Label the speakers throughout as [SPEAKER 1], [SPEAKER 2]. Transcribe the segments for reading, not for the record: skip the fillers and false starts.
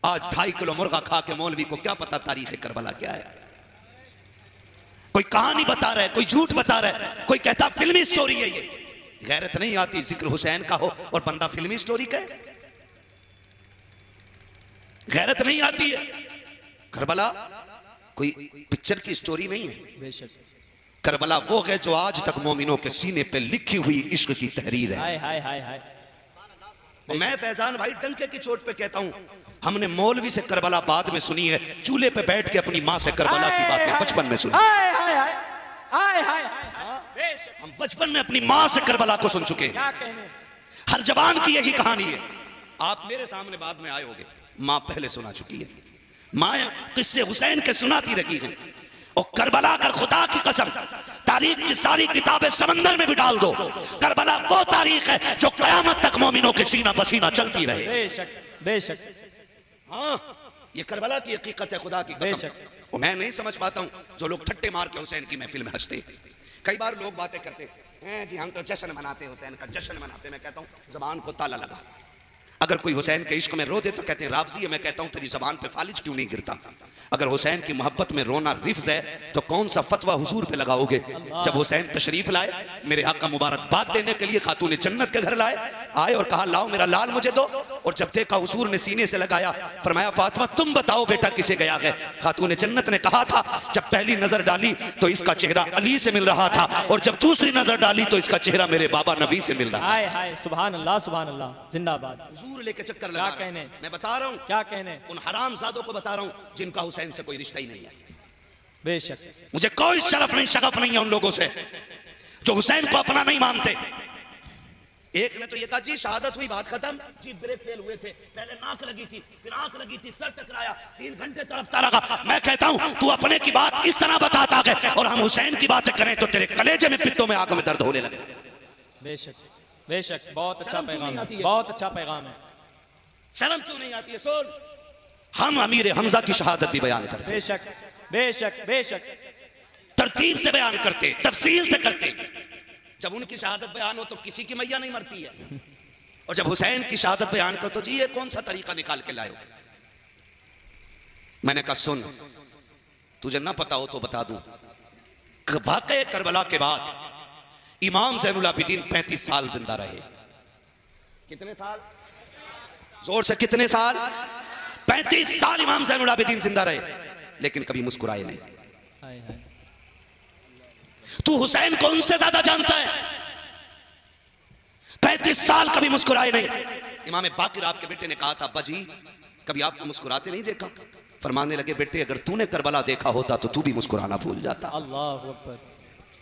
[SPEAKER 1] आज 2.5 किलो मुर्गा खा के मौलवी को क्या पता तारीख करबला क्या है। कोई कहानी बता रहा है, कोई झूठ बता रहा है, कोई कहता फिल्मी स्टोरी है। ये गैरत नहीं आती जिक्र हुसैन का हो और बंदा फिल्मी स्टोरी कहे? गैरत नहीं आती है? करबला कोई पिक्चर की स्टोरी नहीं है।
[SPEAKER 2] बेशक
[SPEAKER 1] करबला वो है जो आज तक मोमिनों के सीने पे लिखी हुई इश्क की तहरीर है।
[SPEAKER 2] हाय हाय हाय हाय।
[SPEAKER 1] मैं फैजान भाई डंके की चोट पे कहता हूं, हमने मौलवी से करबला बाद में सुनी है, चूल्हे पे बैठ के अपनी माँ से करबला की बातें बचपन में सुनी। हम बचपन में अपनी माँ से करबला को सुन चुके हैं।
[SPEAKER 2] क्या कहने,
[SPEAKER 1] हर जवान की यही कहानी है। आप मेरे सामने बाद में आए होगे, माँ पहले सुना चुकी है। माँ किस्से हुसैन के सुनाती रही हैं। और करबला कर खुदा की कसम तारीख की सारी किताबें समंदर में भी डाल दो, करबला वो तारीख है जो कयामत तक मोमिनों के सीना पसीना चलती रहे।
[SPEAKER 2] बेशक बेशक।
[SPEAKER 1] हाँ, ये करबला की हकीकत है, खुदा की कसम। और मैं नहीं समझ पाता हूँ जो लोग ठट्टे मार के हुसैन की महफिल में हंसते हैं। कई बार लोग बातें करते हैं जी हम तो जश्न मनाते हैं, हुसैन का जश्न मनाते। मैं कहता हूँ जबान को ताला लगा। अगर कोई हुसैन के इश्क में रो दे तो कहते हैं राफजी है। मैं कहता हूँ तेरी जबान पे फालिज क्यों नहीं गिरता? अगर हुसैन की मोहब्बत में रोना रिफ्ज है तो कौन सा फतवा हुजूर पे लगाओगे? जब हुसैन तशरीफ लाए, मेरे आका मुबारकबाद देने के लिए खातून जन्नत के घर लाए, आए और कहा लाओ मेरा लाल मुझे दो। और जब देखा हुजूर ने सीने से लगाया, फरमाया फातिमा तुम बताओ बेटा किसे गया है? खातून जन्नत ने कहा था जब पहली नजर डाली तो इसका चेहरा अली से मिल रहा था, और जब दूसरी नजर डाली तो इसका चेहरा मेरे बाबा नबी से मिल रहा।
[SPEAKER 2] हाय हाय, सुभान अल्लाह सुभान अल्लाह, जिंदाबाद।
[SPEAKER 1] हुजूर लेके चक्कर
[SPEAKER 2] क्या
[SPEAKER 1] लगा
[SPEAKER 2] कहने,
[SPEAKER 1] मैं बता रहा हूँ,
[SPEAKER 2] क्या कहने,
[SPEAKER 1] उन हरामजादों को बता रहा हूँ जिनका हुसैन से कोई रिश्ता ही नहीं है।
[SPEAKER 2] बेशक
[SPEAKER 1] मुझे कोई शरफ नहीं शगफ नहीं है उन लोगों से जो हुसैन को अपना नहीं मानते। एक ने तो ये कहा जी शहादत हुई बात खत्म, जी ब्रेक फेल हुए थे, पहले नाक लगी थी फिर आंख लगी थी, सर टकराया, 3 घंटे तड़पता रहा। मैं कहता हूं तू अपने की बात इस तरह बताता है और हम हुसैन की बातें करें तो तेरे कलेजे में पित्तों में आग में दर्द होने लगे।
[SPEAKER 2] बेशक बेशक, बहुत अच्छा
[SPEAKER 1] शर्म क्यों
[SPEAKER 2] पैगाम
[SPEAKER 1] नहीं
[SPEAKER 2] है,
[SPEAKER 1] आती है?
[SPEAKER 2] बहुत अच्छा पैगाम है।
[SPEAKER 1] शर्म क्यों नहीं आती है? सोच, हम अमीर हमजा की शहादत भी बयान करते,
[SPEAKER 2] बेशक बेशक बेशक,
[SPEAKER 1] तरतीब से बयान करते, तफसील से करते। जब उनकी शहादत बयान हो तो किसी की मैया नहीं मरती है, और जब हुसैन की शहादत बयान कर तो जी ये कौन सा तरीका निकाल के लाए हो? मैंने कहा सुन, तुझे ना पता हो तो बता दूं, वाक़े करबला के बाद इमाम ज़ैनुल आबिदीन 35 साल जिंदा रहे। कितने साल? जोर से कितने साल? 35 साल इमाम ज़ैनुल आबिदीन जिंदा रहे, लेकिन कभी मुस्कुराए नहीं।
[SPEAKER 2] हाय हाय।
[SPEAKER 1] तू हुसैन को उनसे ज्यादा जानता है, 35 साल कभी मुस्कुराए नहीं। इमाम बाकिर आपके बेटे ने कहा था अब्बा जी कभी आपको मुस्कुराते नहीं देखा। फरमाने लगे बेटे अगर तूने करबला देखा होता तो तू भी मुस्कुराना भूल जाता।
[SPEAKER 2] अल्लाह अकबर,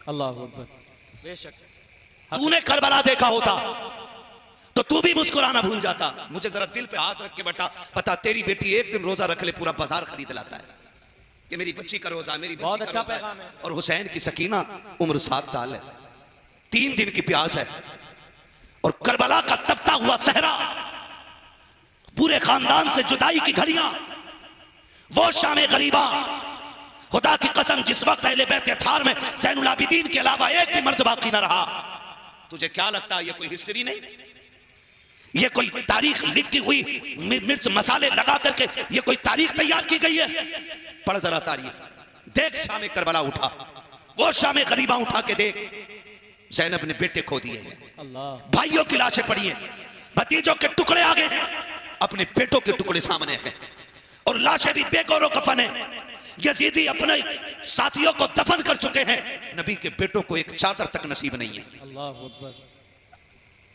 [SPEAKER 2] अल्लाह अकबर। बेशक
[SPEAKER 1] तूने करबला देखा होता तो तू भी मुस्कुराना भूल जाता। मुझे जरा दिल पे हाथ रख के बेटा बता, तेरी बेटी एक दिन रोजा रख ले पूरा बाजार खरीद लाता है कि मेरी बच्ची का रोजा, मेरी बच्ची
[SPEAKER 2] बहुत
[SPEAKER 1] का
[SPEAKER 2] अच्छा
[SPEAKER 1] रोजा है।
[SPEAKER 2] पैगाम है।
[SPEAKER 1] और हुसैन की सकीना उम्र 7 साल है, 3 दिन की प्यास है, और करबला का तपता हुआ सहरा, पूरे खानदान से जुदाई की घड़ियां, वो शाम गरीबा। खुदा की कसम जिस वक्त अहले बैत थार में ज़ैनुल आबिदीन के अलावा एक भी मर्द बाकी न रहा। तुझे क्या लगता है ये कोई हिस्ट्री नहीं, ये कोई तारीख लिखी हुई मिर्च मसाले लगा करके ये कोई तारीख तैयार की गई है? पढ़ जरा तारीख, देख शाम करबला उठा, वो शाम गरीबा उठा के देख। ज़ैनब ने बेटे खो दिए हैं,
[SPEAKER 2] अल्लाह,
[SPEAKER 1] भाइयों की लाशें पड़ी हैं, भतीजों के टुकड़े आ गए हैं, अपने बेटों के टुकड़े सामने हैं, और लाशें भी बेगौर कफन है। यजीदी अपने साथियों को दफन कर चुके हैं, नबी के बेटों को एक चादर तक नसीब नहीं है।
[SPEAKER 2] अल्लाह अकबर,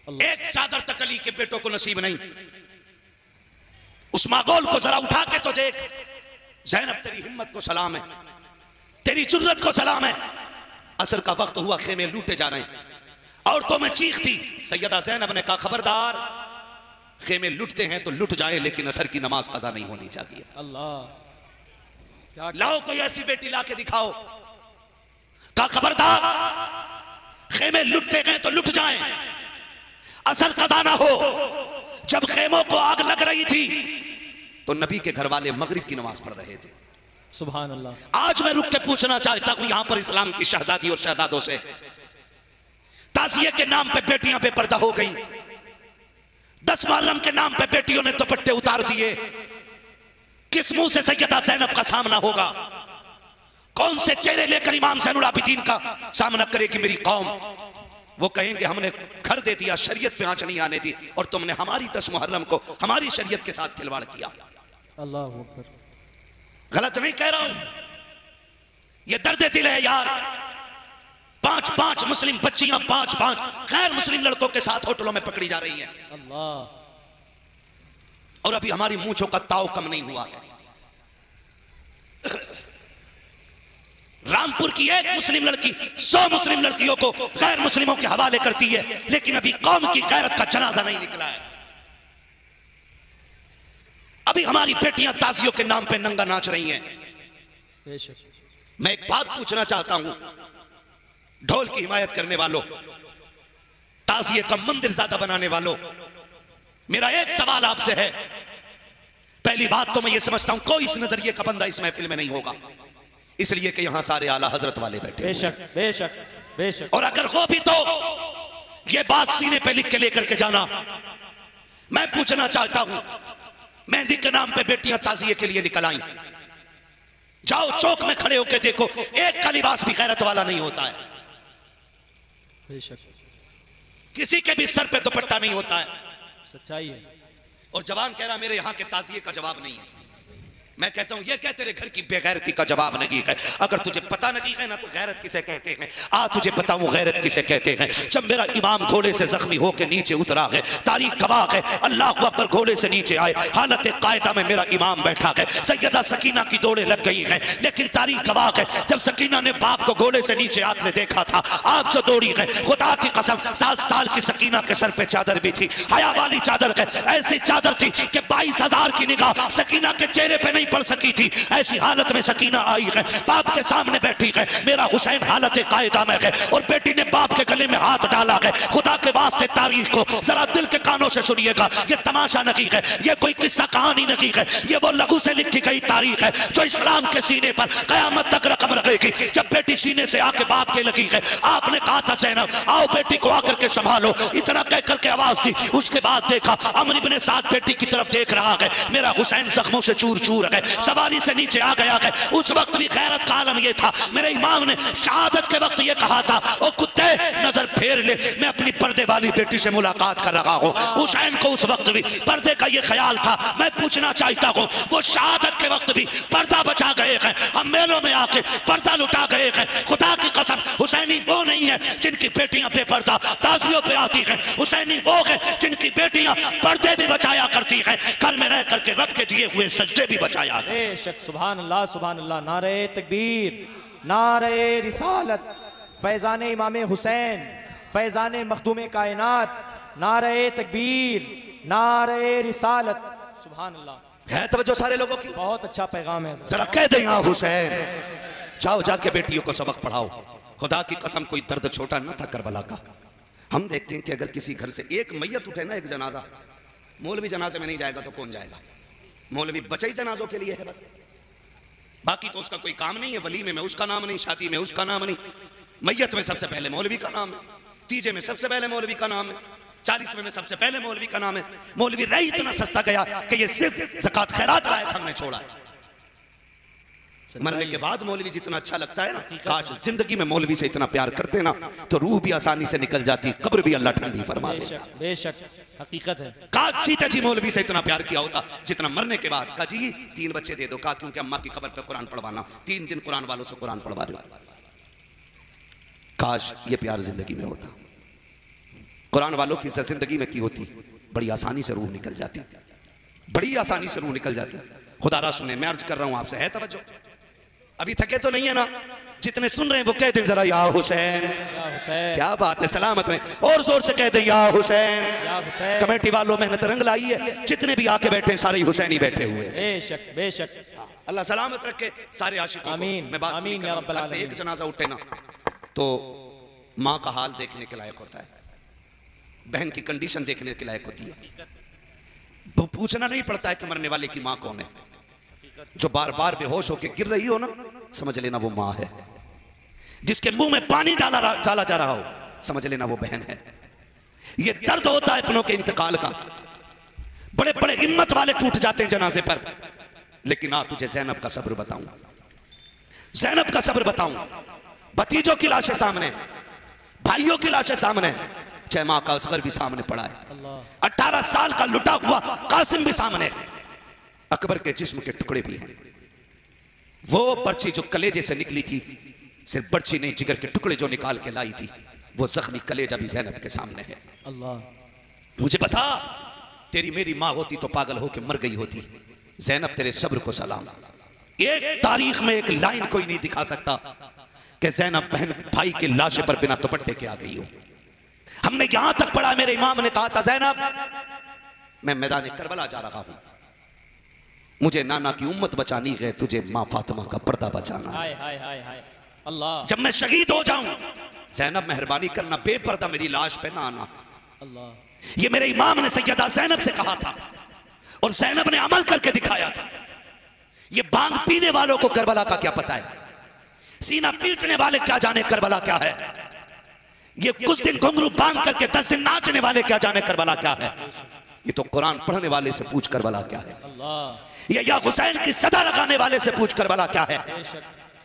[SPEAKER 1] एक चादर तक अली के बेटों को नसीब नहीं। उस मागोल को जरा उठा के तो देख। ज़ैनब तेरी हिम्मत को सलाम है, तेरी जुर्रत को सलाम है। असर का वक्त हुआ, खेमे लूटे जा रहे हैं, औरतों में चीख थी। सैयदा ज़ैनब ने कहा खबरदार, खेमे लुटते हैं तो लुट जाए लेकिन असर की नमाज कज़ा नहीं होनी चाहिए।
[SPEAKER 2] अल्लाह, क्या
[SPEAKER 1] लाओ कोई ऐसी बेटी ला के दिखाओ। कहा खबरदार, खेमे लुटते हैं तो लुट जाएं, असर कज़ा ना हो। जब खेमों को आग लग रही थी तो नबी के घर वाले मगरिब की नमाज पढ़ रहे थे।
[SPEAKER 2] सुभान अल्लाह।
[SPEAKER 1] आज मैं रुक के पूछना चाहता हूं यहां पर इस्लाम की शहजादी और शहजादों से, ताज़िये के नाम पे बेटियां बेपर्दा हो गई, 10 मुहर्रम के नाम पे बेटियों ने दुपट्टे उतार दिए, किस मुंह से सैयदा ज़ैनब का सामना होगा? कौन से चेहरे लेकर इमाम ज़ैनुल आबिदीन का सामना करेगी मेरी कौम? वो कहेंगे हमने घर दे दिया, शरीयत पे आंच नहीं आने दी, और तुमने हमारी 10 मुहर्रम को हमारी शरीयत के साथ खिलवाड़ किया।
[SPEAKER 2] अल्लाह अकबर।
[SPEAKER 1] गलत नहीं कह रहा हूं, ये दर्द दिल है यार। 5-5 मुस्लिम बच्चियां 5-5 गैर मुस्लिम लड़कों के साथ होटलों में पकड़ी जा रही हैं।
[SPEAKER 2] अल्लाह।
[SPEAKER 1] और अभी हमारी मूंछों का ताव कम नहीं हुआ है। रामपुर की एक मुस्लिम लड़की 100 मुस्लिम लड़कियों को गैर मुस्लिमों के हवाले करती है, लेकिन अभी कौम की गैरत का जनाजा नहीं निकला है। अभी हमारी बेटियां ताजियों के नाम पे नंगा नाच रही हैं। मैं एक बात पूछना चाहता हूं, ढोल की हिमायत करने वालों, ताजिए का मंदिर ज्यादा बनाने वालों, मेरा एक सवाल आपसे है। पहली बात तो मैं ये समझता हूं कोई इस नजरिए का बंदा इस महफिल में नहीं होगा, इसलिए कि यहां सारे आला हजरत वाले बैठे।
[SPEAKER 2] बेशक बेशक बेशक।
[SPEAKER 1] और अगर हो भी तो ये बात सीने पे लिख के लेकर के जाना। मैं पूछना चाहता हूं, मेहंदी के नाम पे बेटियां ताजिए के लिए निकल आई, जाओ चौक में खड़े होकर देखो, एक का लिबास भी गैरत वाला नहीं होता है।
[SPEAKER 2] बेशक।
[SPEAKER 1] किसी के भी सर पे दुपट्टा नहीं होता है।
[SPEAKER 2] सच्चाई है।
[SPEAKER 1] और जवान कह रहा मेरे यहां के ताजिए का जवाब नहीं है। मैं कहता हूं ये क्या तेरे घर की बेगैरती का जवाब नहीं है? अगर तुझे पता नहीं है ना तो गैरत किसे कहते हैं, आ तुझे पता वो गैरत किसे कहते हैं। जब मेरा इमाम घोड़े से जख्मी होकर नीचे उतरा है, तारीख गवाह है, अल्लाह अकबर घोड़े से नीचे आए, हालत कायदा में मेरा इमाम बैठा है, सैयदा सकीना की दौड़े लग गई हैं, लेकिन तारीख गवाह है जब सकीना ने बाप को घोड़े से नीचे आते देखा था, आप जो दौड़ी है, खुदा की कसम 7 साल की सकीना के सर पे चादर भी थी, हया वाली चादर है, ऐसी चादर थी कि 22,000 की निगाह सकीना के चेहरे पे नहीं पड़ सकी थी। ऐसी हालत में सकीना आई है, बाप के सामने बैठी है, मेरा हुसैन हालत कायदा में है, और बेटी ने बाप के गले में हाथ डाला है। खुदा के वास्ते तारीख को जरा दिल के कानों से सुनिएगा, ये तमाशा नहीं है, ये कोई किस्सा कहानी नहीं है, ये वो लघु से लिखी गई तारीख है जो इस्लाम के सीने पर कयामत तक रकम रखेगी। जब बेटी सीने से आके बाप के लगी है, आपने कहा था ज़ैनब आओ बेटी को आकर के संभालो, इतना कह करके आवाज दी। उसके बाद देखा अमर इब्ने साद बेटी की तरफ देख रहा है, मेरा हुसैन जख्मों से चूर चूर है, सवारी से नीचे आ गया है। उस वक्त भी गैरत का आलम ये था, मेरे इमाम ने शहादत के वक्त ये कहा था, ओ कुत्ते नजर फेर ले, मैं अपनी पर्दे वाली बेटी से मुलाकात कर रहा हूं। हुसैन को उस वक्त भी पर्दे का ये ख्याल था। मैं पूछना चाहता हूं, वो शहादत के वक्त भी पर्दा बचा गए हैं, हम मेलों में आके पर्दा लुटा गए हैं। खुदा की कसम हुसैनी वो नहीं है जिनकी बेटियां बेपर्दा ताजियों पे आती हैं, हुसैनी वो है जिनकी बेटियां पर्दे भी बचाया करती हैं, घर में रह करके रब के दिए हुए सजदे भी बचाया।
[SPEAKER 2] बेशक। सुभान अल्लाह सुभान अल्लाह। नारे तकबीर, नारे रिसालत, फैजान इमाम हुसैन, फैजान मखदूम कायनात, नारे तकबीर, नारे रिसालत। सुभान अल्लाह।
[SPEAKER 1] है तवज्जो सारे लोगों की?
[SPEAKER 2] बहुत अच्छा पैगाम है।
[SPEAKER 1] जरा कह दे यहाँ हुसैन, जाओ जाके बेटियों को सबक पढ़ाओ। खुदा की कसम कोई दर्द छोटा न था करबला का। हम देखते हैं कि अगर किसी घर से एक मैयत उठे ना, एक जनाजा, मौलवी जनाजे में नहीं जाएगा तो कौन जाएगा? मौलवी बचे ही जनाजों के लिए है बस, बाकी तो उसका कोई काम नहीं है। वलीमे में उसका नाम नहीं, शादी में उसका नाम नहीं, मैयत में सबसे पहले मौलवी का नाम है, तीजे में सबसे पहले मौलवी का नाम है, 40वें में सबसे पहले मौलवी का नाम है। मौलवी रही इतना सस्ता गया कि ये सिर्फ ज़कात खैरात लायक हमने छोड़ा है। मरने के बाद मौलवी जितना अच्छा लगता है ना, काश जिंदगी में मौलवी से इतना प्यार करते ना तो रूह भी आसानी से निकल जाती, कब्र भी अल्लाह ठंडी फरमा देता।
[SPEAKER 2] बेशक हकीकत है।
[SPEAKER 1] काश जीते जी मौलवी से इतना प्यार किया होता जितना मरने के बाद। कहा जी 3 बच्चे दे दो, कहा क्योंकि अम्मा की कब्र पे कुरान पढ़वाना, 3 दिन कुरान वालों से कुरान पढ़वा रहे हो। काश ये प्यार जिंदगी में होता, कुरान वालों की जिंदगी में की होती, बड़ी आसानी से रूह निकल जाती, बड़ी आसानी से रूह निकल जाती। खुदा सुने, मैं अर्ज कर रहा हूं आपसे, है तवज्जो? अभी थके तो नहीं है ना? जितने सुन रहे हैं वो कह दें जरा या हुसैन। क्या बात है, सलामत रहे, और जोर से कह दें या हुसैन। कमेटी वालों मेहनत रंग लाई है, जितने भी आके बैठे हैं सारे हुसैनी बैठे हुए।
[SPEAKER 2] बेशक बेशक।
[SPEAKER 1] अल्लाह सलामत रखे सारे आशिकों को। मैं बात नहीं कर रहा हूं, एक जनाजा उठे ना तो माँ का हाल देखने के लायक होता है, बहन की कंडीशन देखने के लायक होती है। पूछना नहीं पड़ता है कि मरने वाले की माँ कौन है। जो बार बार बेहोश होकर गिर रही हो ना, समझ लेना वो माँ है। जिसके मुंह में पानी डाला जा रहा हो, समझ लेना वो बहन है। ये दर्द होता है अपनों के इंतकाल का। बड़े बड़े हिम्मत वाले टूट जाते हैं जनाजे पर, लेकिन आ तुझे ज़ैनब का सब्र बताऊं, ज़ैनब का सब्र बताऊं। भतीजों की लाशें सामने, भाइयों की लाशें सामने, माँ का असगर भी सामने पड़ा है, 18 साल का लुटा हुआ कासिम भी सामने, अकबर के जिस्म के टुकड़े भी हैं। वो पर्ची जो कलेजे से निकली थी, सिर्फ पर्ची नहीं, जिगर के टुकड़े जो निकाल के लाई थी, वो जख्मी कलेजा भी ज़ैनब के सामने है। अल्लाह मुझे बता, तेरी मेरी माँ होती तो पागल होके मर गई होती। ज़ैनब तेरे सब्र को सलाम। एक तारीख में एक लाइन कोई नहीं दिखा सकता कि ज़ैनब बहन भाई के लाशे पर बिना दुपट्टे के आ गई हो। हमने यहां तक पढ़ा, मेरे इमाम ने कहा था, ज़ैनब मैं मैदान करबला जा रहा हूं, मुझे नाना की उम्मत बचानी है, तुझे माँ फातिमा का पर्दा बचाना है। अल्लाह जब मैं शहीद हो जाऊं, ज़ैनब मेहरबानी करना बेपर्दा मेरी लाश पे ना आना। अल्लाह ये मेरे इमाम ने सैयदा ज़ैनब से कहा था और ज़ैनब ने अमल करके दिखाया था। ये बांग पीने वालों को करबला का क्या पता है, सीना पीटने वाले क्या जाने करबला क्या है, ये कुछ दिन घुंघरू बांध करके 10 दिन नाचने वाले क्या जाने करबला क्या है, ये तो कुरान पढ़ने वाले से पूछ करबला क्या है, ये या हुसैन की सदा लगाने वाले से पूछ करबला क्या है।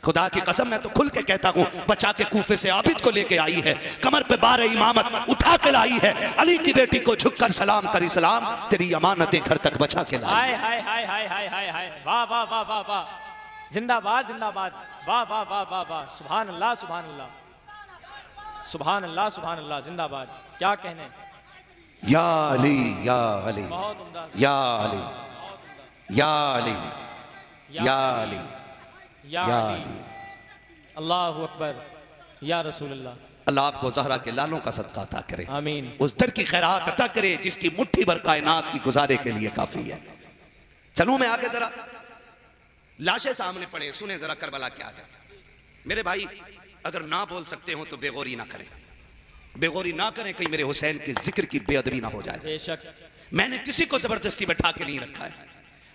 [SPEAKER 1] खुदा की कसम मैं तो खुल के कहता हूँ, बचा के कूफे से आबिद को लेके आई है, कमर पे बार इमामत उठा के लाई है, अली की बेटी को झुककर सलाम कर इस्लाम तेरी अमानतें घर तक बचा के लाई।
[SPEAKER 2] हाय हाय हाय हाय हाय हाय हाय, वाह वाह वाह वाह वाह, जिंदाबाद जिंदाबाद, वाह वाह वाह वाह वाह, सुभान अल्लाह सुभान अल्लाह सुभान अल्लाह सुभान अल्लाह, जिंदाबाद। क्या कहने,
[SPEAKER 1] या अली या अली या अली या अली या अली या अली,
[SPEAKER 2] अल्लाहु अकबर, या रसूल अल्लाह।
[SPEAKER 1] अल्लाह आपको ज़हरा के लालों का सदका अता करे,
[SPEAKER 2] आमीन।
[SPEAKER 1] उस दर की खैरात अता करे जिसकी मुट्ठी भर कायनात की गुजारे के लिए काफी है। चलूं मैं आगे, जरा लाशें सामने पड़े, सुने जरा करबला क्या है। मेरे भाई अगर ना बोल सकते हो तो बेगौरी ना करें, बेगौरी ना करें, कहीं मेरे हुसैन के जिक्र की बेअदबी ना हो जाए।
[SPEAKER 2] बेशक
[SPEAKER 1] मैंने किसी को जबरदस्ती बैठा के नहीं रखा है,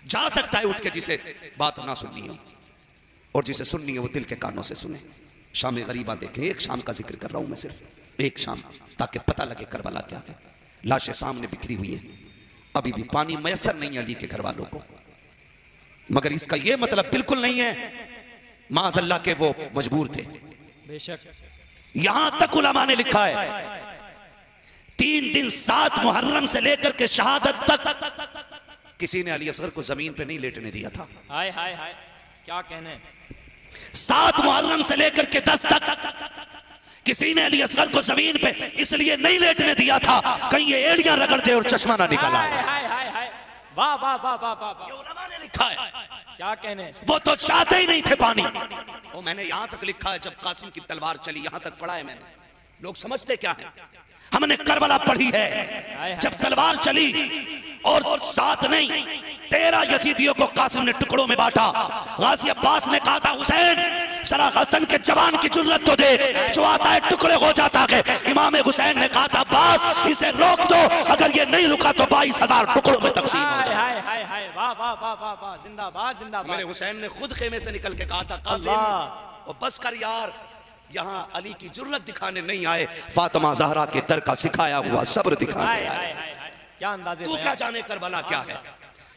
[SPEAKER 1] जा सकता है उठ के जिसे बात ना सुननी हो और जिसे सुननी है वो दिल के कानों से सुने। शाम गरीबा देखें, एक शाम का जिक्र कर रहा हूं मैं, सिर्फ एक शाम, ताकि पता लगे करबला क्या है। लाशें सामने बिखरी हुई है, अभी भी पानी मयसर नहीं है अली के घर वालों को, मगर इसका यह मतलब बिल्कुल नहीं है माज़अल्लाह के वो मजबूर थे।
[SPEAKER 2] बेशक
[SPEAKER 1] यहां तक उलमा ने लिखा है 3 दिन 7 मुहर्रम से लेकर के शहादत तक किसी ने अली असगर को जमीन पे नहीं लेटने दिया था।
[SPEAKER 2] हाय हाय हाय, क्या कहने,
[SPEAKER 1] 7 मुहर्रम से लेकर के 10 तक किसी ने अली असगर को जमीन पे इसलिए नहीं लेटने दिया था कहीं ये एड़ियां रगड़ दे और चश्मा ना निकल आए।
[SPEAKER 2] हाय हाय हाय, वाह वाह वाह वाह वाह,
[SPEAKER 1] उलमा ने लिखा है,
[SPEAKER 2] क्या कहने, वो
[SPEAKER 1] तो चाहते ही नहीं थे पानी। वो मैंने यहां तक लिखा है, जब कासिम की तलवार चली, यहां तक पढ़ा है मैंने। लोग समझते क्या है, हमने करबला पढ़ी है, जब तलवार चली और 7 नहीं 13 यजीदियों को कासिम ने टुकड़ों में बांटा। गाजी अब्बास ने कहा था, हुसैन सरा हसन के जवान की जुर्रत तो दे, जो आता है टुकड़े हो जाता है। इमाम हुसैन ने कहा था, अब्बास इसे रोक दो, अगर ये नहीं रुका तो 22,000 टुकड़ों में तकसीम हो जाए।
[SPEAKER 2] हाय हाय हाय, वाह वाह वाह वाह वाह, जिंदाबाद जिंदाबाद।
[SPEAKER 1] मेरे हुसैन ने खुद खेमे से निकल के कहा था, कासिम और बस कर यार, यहाँ अली की जुर्रत दिखाने नहीं आए, फातिमा ज़हरा के दर का सिखाया हुआ सब्र दिखाने आए।
[SPEAKER 2] क्या अंदाज़े,
[SPEAKER 1] तू क्या जाने करबला क्या है,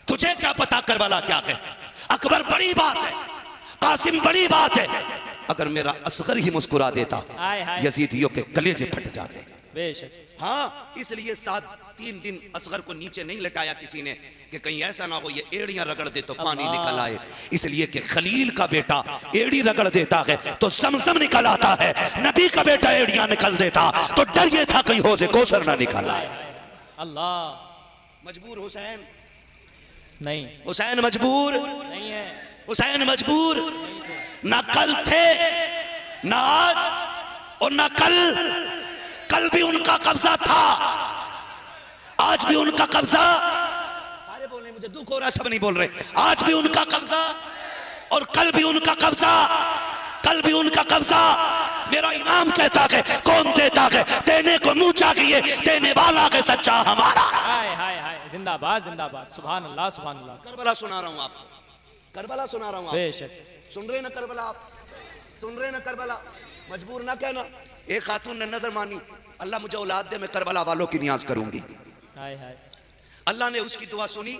[SPEAKER 1] तुझे क्या पता करबला क्या है। अकबर बड़ी बात है, कासिम बड़ी बात है, अगर मेरा असगर ही मुस्कुरा देता यजीदियों के कलेजे फट जाते।
[SPEAKER 2] बेशक,
[SPEAKER 1] हाँ, इसलिए 3 दिन असगर को नीचे नहीं लटाया किसी ने कि कहीं ऐसा ना हो ये एड़ियां रगड़ दे तो पानी निकल आए, इसलिए कि खलील का बेटा एड़ी रगड़ देता है तो समसम निकल आता है, नबी का बेटा एड़ियां निकल देता तो डर ये था कहीं हौज़े कौसर ना निकल आए।
[SPEAKER 2] अल्लाह,
[SPEAKER 1] मजबूर हुसैन
[SPEAKER 2] नहीं,
[SPEAKER 1] हुसैन मजबूर
[SPEAKER 2] नहीं है,
[SPEAKER 1] हुसैन मजबूर ना कल थे ना आज और ना कल। कल भी उनका कब्जा था, आज भी उनका कब्जा, सारे बोल रहे, मुझे दुख हो रहा है, सब नहीं बोल रहे। आज भी उनका कब्जा और कल भी उनका कब्जा, कल भी उनका कब्जा। मेरा इमाम कहता है, कौन देता है, देने को मुंह चाहिए, देने वाला है सच्चा हमारा।
[SPEAKER 2] हाय हाय हाय, जिंदाबाद जिंदाबाद, सुभान अल्लाह सुभान अल्लाह।
[SPEAKER 1] करबला सुना रहा हूँ आपको, करबला सुना रहा हूँ।
[SPEAKER 2] बेशक,
[SPEAKER 1] सुन रहे ना करबला, आप सुन रहे ना करबला, मजबूर ना कहना। एक खातून ने नजर मानी, अल्लाह मुझे औलाद दे, मैं करबला वालों की नियाज करूंगी।
[SPEAKER 2] हाय हाय,
[SPEAKER 1] अल्लाह ने उसकी दुआ सुनी,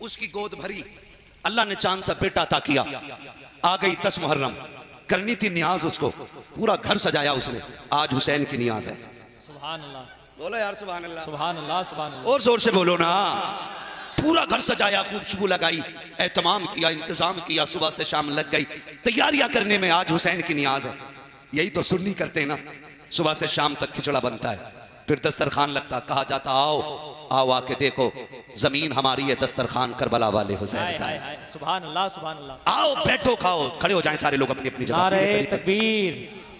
[SPEAKER 1] उसकी गोद भरी, अल्लाह ने चांद सा बेटा अता किया, आ गई 10 मुहर्रम, करनी थी नियाज उसको, पूरा घर सजाया उसने, आज हुसैन की नियाज है।
[SPEAKER 2] सुभान अल्लाह,
[SPEAKER 1] बोलो यार सुभान अल्लाह,
[SPEAKER 2] सुभान अल्लाह, सुभान अल्लाह।
[SPEAKER 1] और जोर से बोलो ना। पूरा घर सजाया, खूबशबू लगाई, एहतमाम किया, इंतजाम किया, सुबह से शाम लग गई तैयारियां करने में, आज हुसैन की नियाज है। यही तो सुन्नी करते हैं ना, सुबह से शाम तक खिचड़ा बनता है, फिर दस्तरखान लगता, कहा जाता आओ आओ आके देखो जमीन हमारी है, दस्तरखान करबला वाले हुसैन का है।
[SPEAKER 2] सुभान अल्लाह, सुभान अल्लाह।
[SPEAKER 1] आओ बैठो खाओ, खड़े हो जाएं सारे लोग अपनी अपनी जगह।
[SPEAKER 2] नारे तकबीर,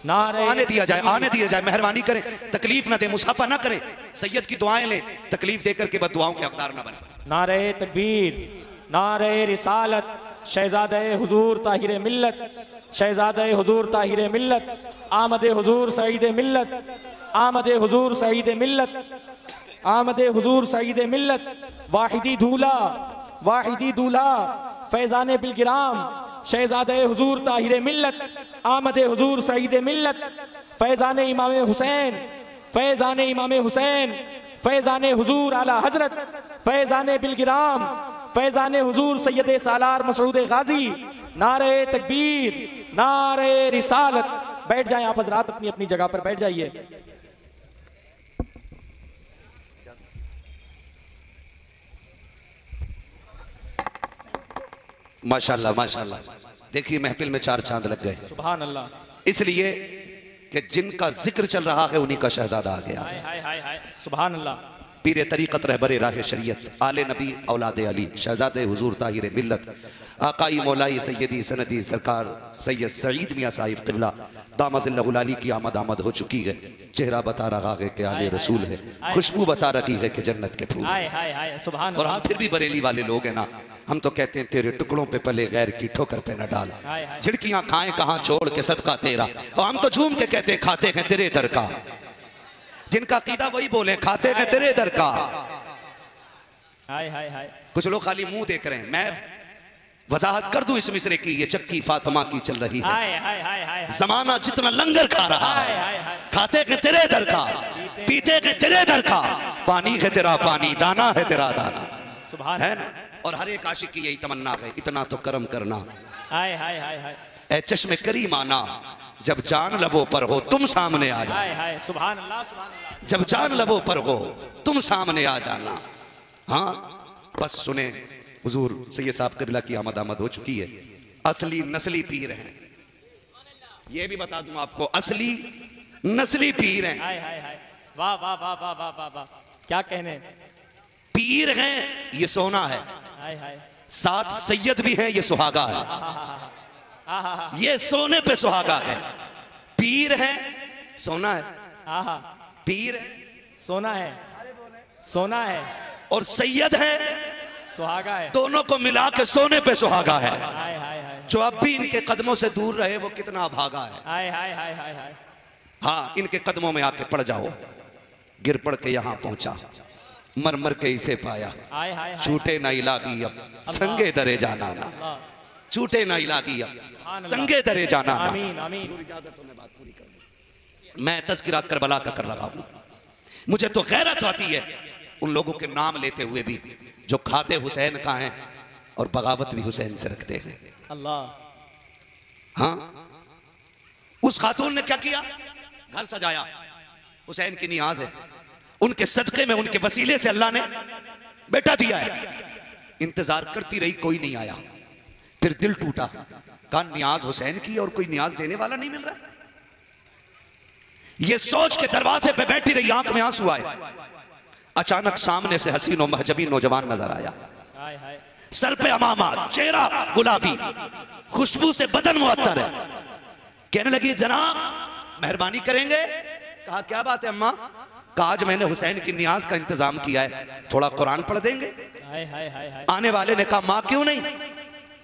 [SPEAKER 2] नारे
[SPEAKER 1] आने दिया जाए, आने दिया जाए, मेहरबानी करें, तकलीफ ना दे, मुसाफा ना करें, सैयद की दुआएं लें, तकलीफ देकर के बद दुआओं के हकदार ना बने।
[SPEAKER 2] नारे तकबीर, नारे रिसालत, शहजादे हुजूर ताहिर मिल्लत, शहजादे हुजूर ताहिर मिल्लत, आमदे हुजूर सईद मिल्लत, आमदे हुजूर सईद मिल्लत, आमदे हुजूर सईद मिल्लत, वाहिदी दूल्हा, वाहिदी दूल्हा, फैजान बिलगिराम, शहजादे हुजूर ताहिर मिल्लत, आमदे हुजूर सईद मिल्लत, फैजान इमाम हुसैन, फैजान इमाम हुसैन, फैजान हुजूर आला हजरत, फैजान बिलगिराम, फैजान हुजूर सैयद सालार मसऊद गाजी। नारे तकबीर, नारे रिसालत। बैठ जाएं आप हजरात, अपनी अपनी जगह पर बैठ जाइए।
[SPEAKER 1] माशाल्लाह माशाल्लाह, देखिए महफिल में 4 चांद लग गए।
[SPEAKER 2] सुभान अल्लाह।
[SPEAKER 1] इसलिए कि जिनका जिक्र चल रहा है उन्हीं का शहजादा आ गया।
[SPEAKER 2] हाय हाय हाय हाय, सुभान अल्लाह।
[SPEAKER 1] पीर तरीक़त रहबर राह शरीयत, आले नबी औलाद अली, शहजादे हुजूर ताहिर मिल्लत, आकाई मौलाई सैयदी सनदी सरकार सैयद सईद मियाँ साहिब क़िबला दामज़िल्लहुल की आमद आमद हो चुकी है। चेहरा बता रहा है कि आले रसूल है, खुशबू बता रही है कि जन्नत के फूल।
[SPEAKER 2] हाय हाय हाय, सुभान
[SPEAKER 1] और हम
[SPEAKER 2] अल्लाह।
[SPEAKER 1] फिर भी बरेली वाले लोग हैं ना, हम तो कहते हैं तेरे टुकड़ों पे पले गैर की ठोकर पे न डाल, झिड़कियां खाएं कहाँ छोड़ के सदका तेरा। और हम तो झूम के कहते हैं खाते हैं तेरे दर का, जिनका कीदा वही बोले खाते हैं तेरे दर का।
[SPEAKER 2] हाय हाय हाय।
[SPEAKER 1] कुछ लोग खाली मुंह देख रहे हैं, मैं वजाहत कर दूं इस मिसरे की, ये चक्की फातिमा की चल रही है।
[SPEAKER 2] हाय हाय हाय हाय।
[SPEAKER 1] जमाना जितना लंगर खा रहा
[SPEAKER 2] हाय
[SPEAKER 1] है,
[SPEAKER 2] हाय हाय।
[SPEAKER 1] खाते हैं तेरे दर का, पीते हैं तेरे दर का, पानी है तेरा पानी, दाना है तेरा दाना,
[SPEAKER 2] सुभान
[SPEAKER 1] है ना। और हर एक आशिक की यही तमन्ना है, इतना तो करम करना।
[SPEAKER 2] हाय हाय हाय हाय।
[SPEAKER 1] ए चश्मे करीम आना, जब जान लबों पर हो तुम सामने आ जाना।
[SPEAKER 2] हाय हाय, सुभान अल्लाह, सुभान अल्लाह।
[SPEAKER 1] जब जान लबों पर हो तुम सामने आ जाना। हाँ बस सुने, हुजूर सैयद साहब क़िबला की आमद आमद हो चुकी है। असली नस्ली पीर हैं, ये भी बता दूं आपको, असली नस्ली पीर हैं।
[SPEAKER 2] हाय हाय हाय, वाह वाह वाह वाह वाह वाह वाह, क्या कहने।
[SPEAKER 1] पीर हैं ये सोना है,
[SPEAKER 2] हाय हाय।
[SPEAKER 1] साथ सैयद भी हैं ये सुहागा है,
[SPEAKER 2] आहा
[SPEAKER 1] ये सोने पे सुहागा है। पीर है सोना है,
[SPEAKER 2] आहा,
[SPEAKER 1] पीर
[SPEAKER 2] सोना है, सोना है,
[SPEAKER 1] और सैयद है,
[SPEAKER 2] सुहागा है।
[SPEAKER 1] दोनों को मिला के सोने पे सुहागा है।
[SPEAKER 2] हाय हाय हाय।
[SPEAKER 1] जो अब भी इनके कदमों से दूर रहे वो कितना भागा है।
[SPEAKER 2] हाय हाय हाय हाय हाय।
[SPEAKER 1] हाँ इनके कदमों में आके पड़ जाओ, गिर पड़ के यहाँ पहुंचा, मर मर के इसे पाया,
[SPEAKER 2] हाय हाय हाय।
[SPEAKER 1] छूटे ना इलाही अब संगे दरे जाना ना, छूटे ना इलाही अब संगे दरे जाना ना।
[SPEAKER 2] आमीन आमीन।
[SPEAKER 1] इजाजत हो मैं बात पूरी कर लूं। मैं तज़किरा करबला का कर रहा हूँ, मुझे तो गैरत आती है उन लोगों के नाम लेते हुए भी जो खाते हुसैन का हैं और बगावत भी हुसैन से रखते हैं।
[SPEAKER 2] अल्लाह।
[SPEAKER 1] हाँ उस खातून ने क्या किया, घर सजाया, हुसैन की नियाज है, उनके सदके में उनके वसीले से अल्लाह ने बेटा दिया है। इंतजार करती रही, कोई नहीं आया, फिर दिल टूटा, कहा नियाज हुसैन की और कोई नियाज देने वाला नहीं मिल रहा। ये सोच के दरवाजे पे बैठी रही, आंख में आंसू आए। अचानक सामने से हसीन और महजबी नौजवान नजर आया,
[SPEAKER 2] हाय हाय।
[SPEAKER 1] सर पे अमामा, चेहरा गुलाबी, खुशबू से बदन मुअत्तर है। कहने लगी जनाब मेहरबानी करेंगे। कहा क्या बात है अम्मा। कहा आज मैंने हुसैन की नियाज का इंतजाम किया है, थोड़ा कुरान पढ़ देंगे।
[SPEAKER 2] हाय हाय हाय हाय।
[SPEAKER 1] आने वाले ने कहा माँ क्यों नहीं।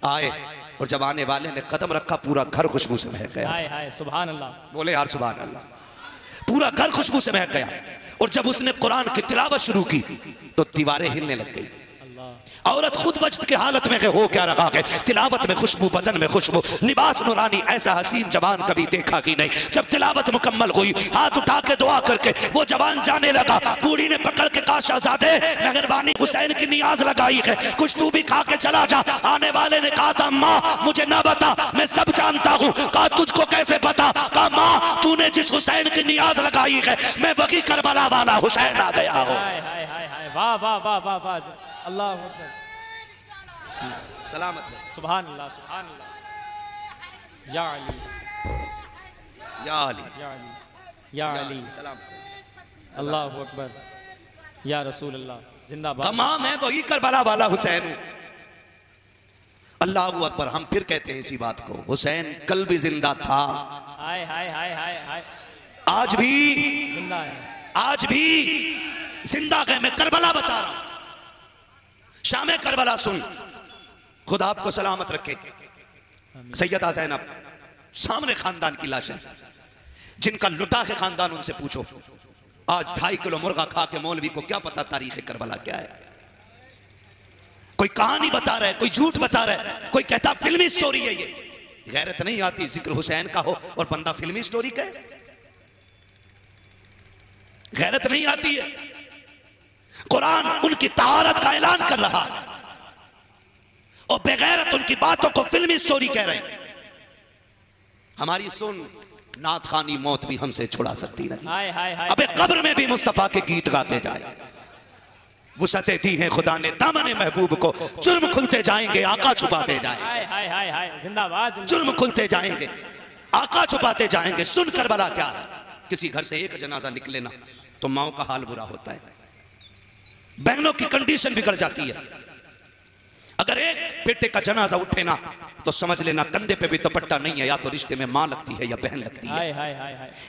[SPEAKER 1] आए, और जब आने वाले ने कदम रखा पूरा घर खुशबू से महक गया।
[SPEAKER 2] हाय हाय, सुभान अल्लाह।
[SPEAKER 1] बोले यार सुभान अल्लाह। पूरा घर खुशबू से महक गया। और जब उसने कुरान की तिलावत शुरू की तो दीवारें हिलने लग गई। औरत खुद वजद की हालत में हो क्या रहा है, तिलावत में खुशबू, बदन में खुशबू, लिबास नूरानी, ऐसा हसीन जवान कभी देखा ही नहीं। जब तिलावत मुकम्मल हुई, हाथ उठा के दुआ करके वो जवान जाने लगा। बूढ़ी ने पकड़ के कहा, शहजादे मेहरबानी हुसैन की नियाज लगाई है, कुछ तू भी खा के चला जा। आने वाले ने कहा था, माँ मुझे ना बता, मैं सब जानता हूँ। कहा तुझको कैसे पता? कहा माँ तूने जिस हुसैन की नियाज लगाई है, मैं वही करबला वाला हुसैन आ गया हूँ।
[SPEAKER 2] वाह वाह वाह वाह वाह, अल्लाह अकबर,
[SPEAKER 1] सलामत
[SPEAKER 2] सुभान अल्लाह, सुभान अल्लाह। या अली,
[SPEAKER 1] या अली,
[SPEAKER 2] या अली, या अली, अल्लाह अकबर, या रसूल अल्लाह, जिंदाबाद।
[SPEAKER 1] तमाम मैं वही करबला वाला हुसैन हूँ। अल्लाह अकबर। हम फिर कहते हैं इसी बात को, हुसैन कल भी जिंदा था,
[SPEAKER 2] हाय हाय हाय हाय हाय,
[SPEAKER 1] आज भी
[SPEAKER 2] जिंदा है,
[SPEAKER 1] आज भी जिंदा है। मैं करबला बता रहा हूं, शाम करबला सुन, खुदा आपको सलामत रखे। सैयदा ज़ैनब सामने खानदान की लाशें, जिनका लुटा है खानदान, उनसे पूछो आज 2.5 किलो मुर्गा खा के मौलवी को क्या पता तारीख करबला क्या है। कोई कहानी बता रहा है, कोई झूठ बता रहा है, कोई कहता फिल्मी स्टोरी है। ये गैरत नहीं आती जिक्र हुसैन का हो और बंदा फिल्मी स्टोरी कहे? गैरत नहीं आती है। कुरान उनकी तहारत का ऐलान कर रहा है और बेगैरत उनकी बातों को फिल्मी स्टोरी कह रहे हैं। हमारी सुन, नात खानी मौत भी हमसे छुड़ा सकती नहीं। अबे कब्र में भी मुस्तफा के गीत गाते जाए। वुसअतें दी हैं खुदा ने दामन महबूब को, जुर्म खुलते जाएंगे आका छुपाते जाएंगे।
[SPEAKER 2] जिंदाबाद,
[SPEAKER 1] जुर्म खुलते जाएंगे आका छुपाते जाएंगे। सुन करबला क्या है, किसी घर से एक जनाजा निकले ना तो माओ का हाल बुरा होता है, बहनों की कंडीशन बिगड़ जाती है। अगर एक बेटे का जनाजा उठे ना तो समझ लेना कंधे पे भी दुपट्टा नहीं है, या तो रिश्ते में मां लगती है या बहन लगती है।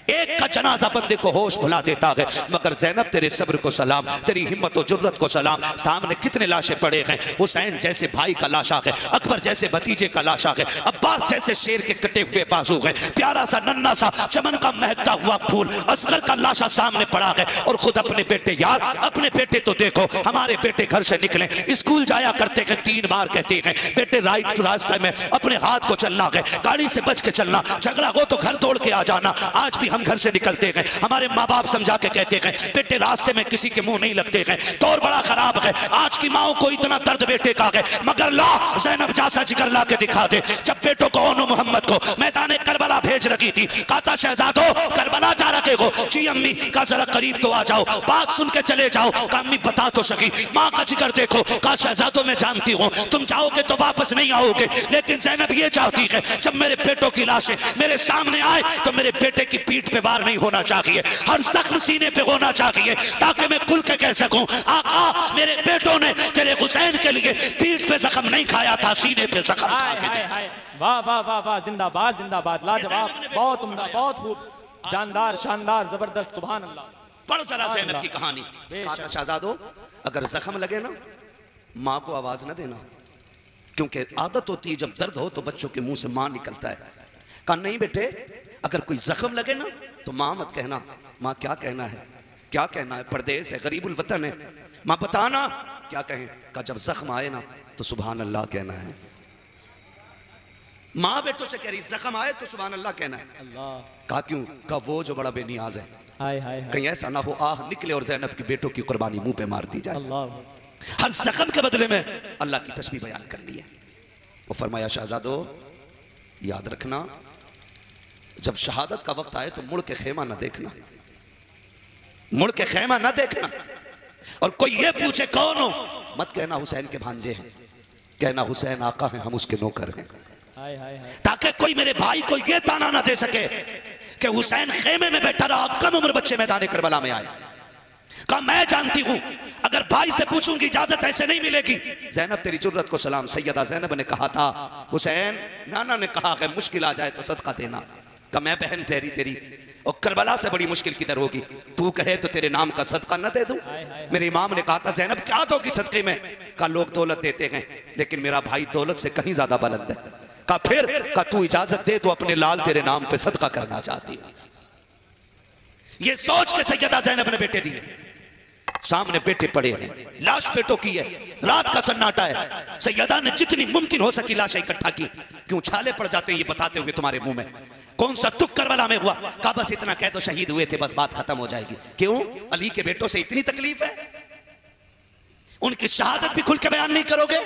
[SPEAKER 1] एक का जनाजा बंदे को होश भुला देता है। मगर ज़ैनब तेरे सब्र को सलाम, तेरी हिम्मत और जुर्रत को सलाम। सामने कितने लाशें पड़े हैं, हुसैन जैसे भाई का लाशा है, अकबर जैसे भतीजे का लाशा है, अब्बास जैसे शेर के कटे हुए बाजू है, प्यारा सा नन्ना सा चमन का महकता हुआ फूल असगर का लाशा सामने पड़ा है। और खुद अपने बेटे, यार अपने बेटे तो देखो, हमारे बेटे घर से निकले स्कूल जाया करते हैं, 3 बार कहते हैं बेटे राइट रास्ते में अपने हाथ को चलना है, गाड़ी से बच के चलना, झगड़ा हो तो घर तोड़ के आ जाना। आज भी हम घर से निकलते हैं, हमारे माँ बाप समझा के कहते हैं बेटे रास्ते में किसी के मुंह नहीं लगते हैं, दौर बड़ा खराब है। आज की माओ को इतना दर्द बेटे का है, मगर ला ज़ैनब जैसा जिगर ला के दिखा दे। जब बेटों को ओनो मोहम्मद को मैदान करबला भेज रखी थी, कहता शहजादो करबला जा रखे हो? जी अम्मी का जरा करीब तो आ जाओ, बात सुन के चले जाओ। का अम्मी बता तो सकी, माँ का जिगर देखो। का शहजादो मैं जानती हूँ तुम जाओगे तो वापस नहीं आओगे, लेकिन ज़ैनब ये चाहती है जब मेरे बेटों की लाशें मेरे सामने आए तो मेरे बेटे की पीठ पे वार नहीं होना चाहिए, हर जख्म सीने पे होना चाहिए, ताकि मैं खुल के कह सकूं आका मेरे बेटों ने तेरे हुसैन के लिए पीठ पे जख्म नहीं खाया था, सीने पे जख्म खाया।
[SPEAKER 2] वाह वाह वाह वाह, जिंदाबाद जिंदाबाद, लाजवाब, बहुत उम्दा, बहुत खूब, जानदार, शानदार, जबरदस्त, सुभान अल्लाह।
[SPEAKER 1] पढ़ जरा ज़ैनब की कहानी। शहजादो अगर जख्म लगे ना माँ को आवाज ना देना, क्योंकि आदत होती है जब दर्द हो तो बच्चों के मुंह से माँ निकलता है। कहा नहीं बेटे, अगर कोई जख्म लगे ना तो माँ मत कहना। माँ क्या कहना है, क्या कहना है, परदेस है, गरीबुल वतन है, माँ बताना क्या कहें। कहा जब जख्म आए ना तो सुभान अल्लाह कहना है। माँ बेटों से कह रही जख्म आए तो सुभान अल्लाह कहना है। कहा क्यों? कहा वो जो बड़ा बेनियाज है, कहीं ऐसा ना हो आह निकले और ज़ैनब की बेटों की कुर्बानी मुंह पे मार दी जाए। हर जख्म के बदले में अल्लाह की तस्बीह बयान करनी है। वो फरमाया शहजादो याद रखना जब शहादत का वक्त आए तो मुड़ के खेमा ना देखना, मुड़ के खेमा ना देखना। और कोई ये पूछे कौन हो, मत कहना हुसैन के भांजे हैं, कहना हुसैन आका हैं, हम उसके नौकर हैं, ताकि कोई मेरे भाई को ये ताना ना दे सके कि हुसैन खेमे में बैठा रहा, कम उम्र बच्चे मैदान करबला में आए। कहा मैं जानती हूं अगर भाई से पूछूंगी इजाजत ऐसे नहीं मिलेगी। ज़ैनब तेरी जुर्रत को सलाम। सैयदा ज़ैनब ने कहा था हुसैन, नाना ने कहा है मुश्किल आ जाए तो सदका देना। कहा मैं बहन ठहरी तेरी, और करबला से बड़ी मुश्किल किधर होगी, तू कहे तो तेरे नाम का सदका न दे दूं। मेरे इमाम ने कहा था ज़ैनब क्या दोगी सदके में? कहा लोग दौलत देते हैं लेकिन मेरा भाई दौलत से कहीं ज्यादा बुलंद है। कहा फिर? कहा तू इजाजत दे तो अपने लाल तेरे नाम पे सदका करना चाहती है। ये सोच के सैयदा ज़ैनब ने बेटे दिए। सामने बेटे पड़े हैं, लाश बेटों की है, रात का सन्नाटा है। सैयदा ने जितनी मुमकिन हो सकी लाशें इकट्ठा की। क्यों छाले पड़ जाते हैं ये बताते हुए तुम्हारे मुंह में? कौन सा दुख करबला में हुआ? कहा बस इतना कह दो शहीद हुए थे, बस बात खत्म हो जाएगी। क्यों? अली के बेटों से इतनी तकलीफ है? उनकी शहादत भी खुल के बयान नहीं करोगे?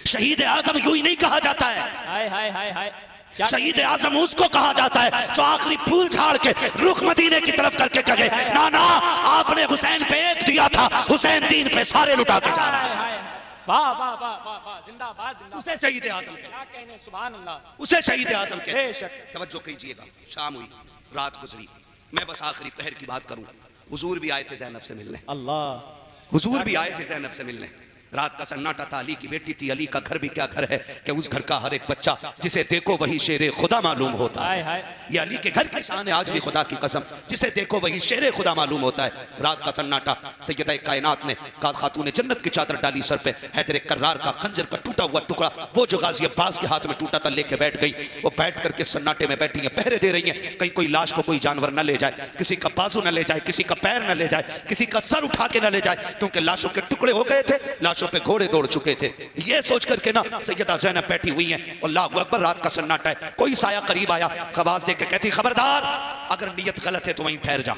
[SPEAKER 1] शहीद आजम यूं ही नहीं कहा जाता है।
[SPEAKER 2] हाय हाय हाय हाय।
[SPEAKER 1] शहीद आजम उसको कहा जाता है जो आखिरी फूल झाड़ के रुख मदीने की तरफ करके कहे ना ना आपने हुसैन पे एक दिया था, हुसैन दीन पे सारे लुटा के जा रहा है।
[SPEAKER 2] वाह वाह वाह वाह वाह, जिंदाबाद जिंदाबाद।
[SPEAKER 1] उसे शहीद आजम
[SPEAKER 2] क्या कहने, सुभान अल्लाह।
[SPEAKER 1] उसे शहीद आजम के।
[SPEAKER 2] बेशक।
[SPEAKER 1] तवज्जो कीजिएगा, शाम हुई, रात गुजरी, मैं बस आखिरी पहर की बात करूं। हुजूर भी आए थे ज़ैनब से मिलने।
[SPEAKER 2] अल्लाह।
[SPEAKER 1] हुजूर भी आए थे ज़ैनब से मिलने। रात का सन्नाटा था, अली की बेटी थी। अली का घर भी क्या घर है कि उस घर का हर एक बच्चा जिसे देखो वही शेरे खुदा मालूम होता है। ये अली के घर की शान है आज भी, खुदा की कसम, जिसे देखो वही शेरे खुदा मालूम होता है। रात का सन्नाटा, सैयदा कायनात ने खातून जन्नत की चादर डाली सर पे, हैदर कर्रार का खंजर का टूटा हुआ टुकड़ा वो जो गाजी अब्बास के हाथ में टूटा था लेके बैठ गई। वो बैठ करके सन्नाटे में बैठी है, पहरे दे रही है कहीं कोई लाश को कोई जानवर न ले जाए, किसी का बाजू न ले जाए, किसी का पैर न ले जाए, किसी का सर उठा के न ले जाए, क्योंकि लाशों के टुकड़े हो गए थे, लाशों पे घोड़े दौड़ चुके थे। ये सोच करके ना सैयदा ज़ैनब बैठी हुई हैं। अल्लाहु अकबर, रात का सन्नाटा है। कोई साया करीब आया, आवाज दे के कहती खबरदार, अगर नियत गलत है तो वहीं ठहर जा,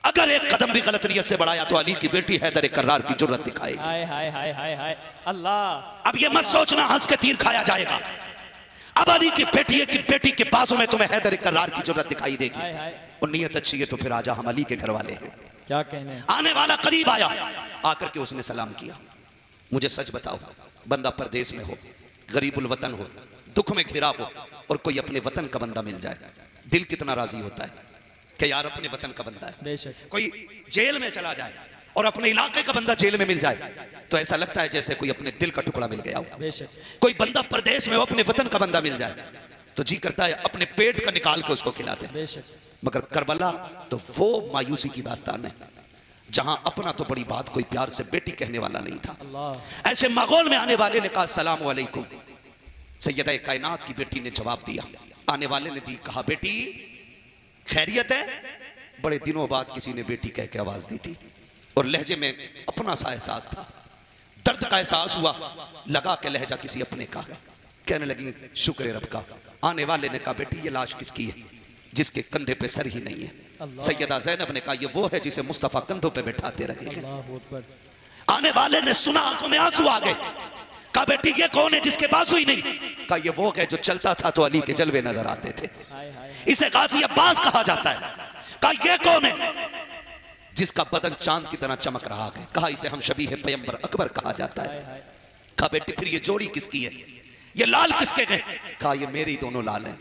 [SPEAKER 1] अगर एक कदम भी गलत नियत से बढ़ाया तो अली की बेटी हैदर कर्रार की जुर्रत दिखाएगी।
[SPEAKER 2] हाय हाय हाय हाय हाय अल्लाह।
[SPEAKER 1] अब ये मत सोचना हंस के तीर खाया जाएगा। अब अली की बेटी के बाजू में तुम्हें हैदर कर्रार की जुर्रत दिखाई देगी। और नियत अच्छी है तो फिर आजा, हम अली के घर वाले हैं।
[SPEAKER 2] क्या कहने।
[SPEAKER 1] आने वाला करीब आया, आकर के उसने सलाम किया। मुझे सच बताओ, बंदा परदेश में हो, गरीबुल वतन हो, दुख में घिरा हो और कोई अपने वतन का बंदा मिल जाए, दिल कितना राजी होता है कि यार अपने वतन का बंदा है।
[SPEAKER 2] बेशक।
[SPEAKER 1] कोई जेल में चला जाए और अपने इलाके का बंदा जेल में मिल जाए तो ऐसा लगता है जैसे कोई अपने दिल का टुकड़ा मिल गया हो।
[SPEAKER 2] बेशक।
[SPEAKER 1] कोई बंदा परदेश में हो, अपने वतन का बंदा मिल जाए तो जी करता है अपने पेट का निकाल के उसको खिलाते हैं।
[SPEAKER 2] बेशक।
[SPEAKER 1] मगर करबला तो वो मायूसी की दास्तान है जहां अपना तो बड़ी बात कोई प्यार से बेटी कहने वाला नहीं था।
[SPEAKER 2] अल्लाह।
[SPEAKER 1] ऐसे मागोल में आने वाले ने कहा अस्सलाम वालेकुम। सैयदा कायनात की बेटी ने जवाब दिया। आने वाले ने दी, कहा बेटी खैरियत है? बड़े दिनों बाद किसी ने बेटी कह के आवाज दी थी और लहजे में अपना सा एहसास था, दर्द का एहसास हुआ, लगा के लहजा किसी अपने का है। कहने लगी शुक्र रब का। आने वाले ने कहा बेटी ये लाश किसकी है जिसके कंधे पे सर ही नहीं है? सैयदा ज़ैनब ने कहा ये वो है जिसे मुस्तफा कंधों पे बैठाते रहे। आने वाले ने सुना, आंखों में आंसू आ गए। कहा बेटी ये कौन है जिसके बाजू ही नहीं? कहा ये वो है जो चलता था तो अली के जलवे नजर आते थे, इसे गाजी अब्बास कहा जाता है। कहा ये कौन है जिसका बदन चांद की तरह चमक रहा है? कहा इसे हम शबीह पैगंबर अकबर कहा जाता है। कहा बेटी फिर ये जोड़ी किसकी है, ये लाल किसके हैं? कहा ये मेरे ही दोनों लाल हैं।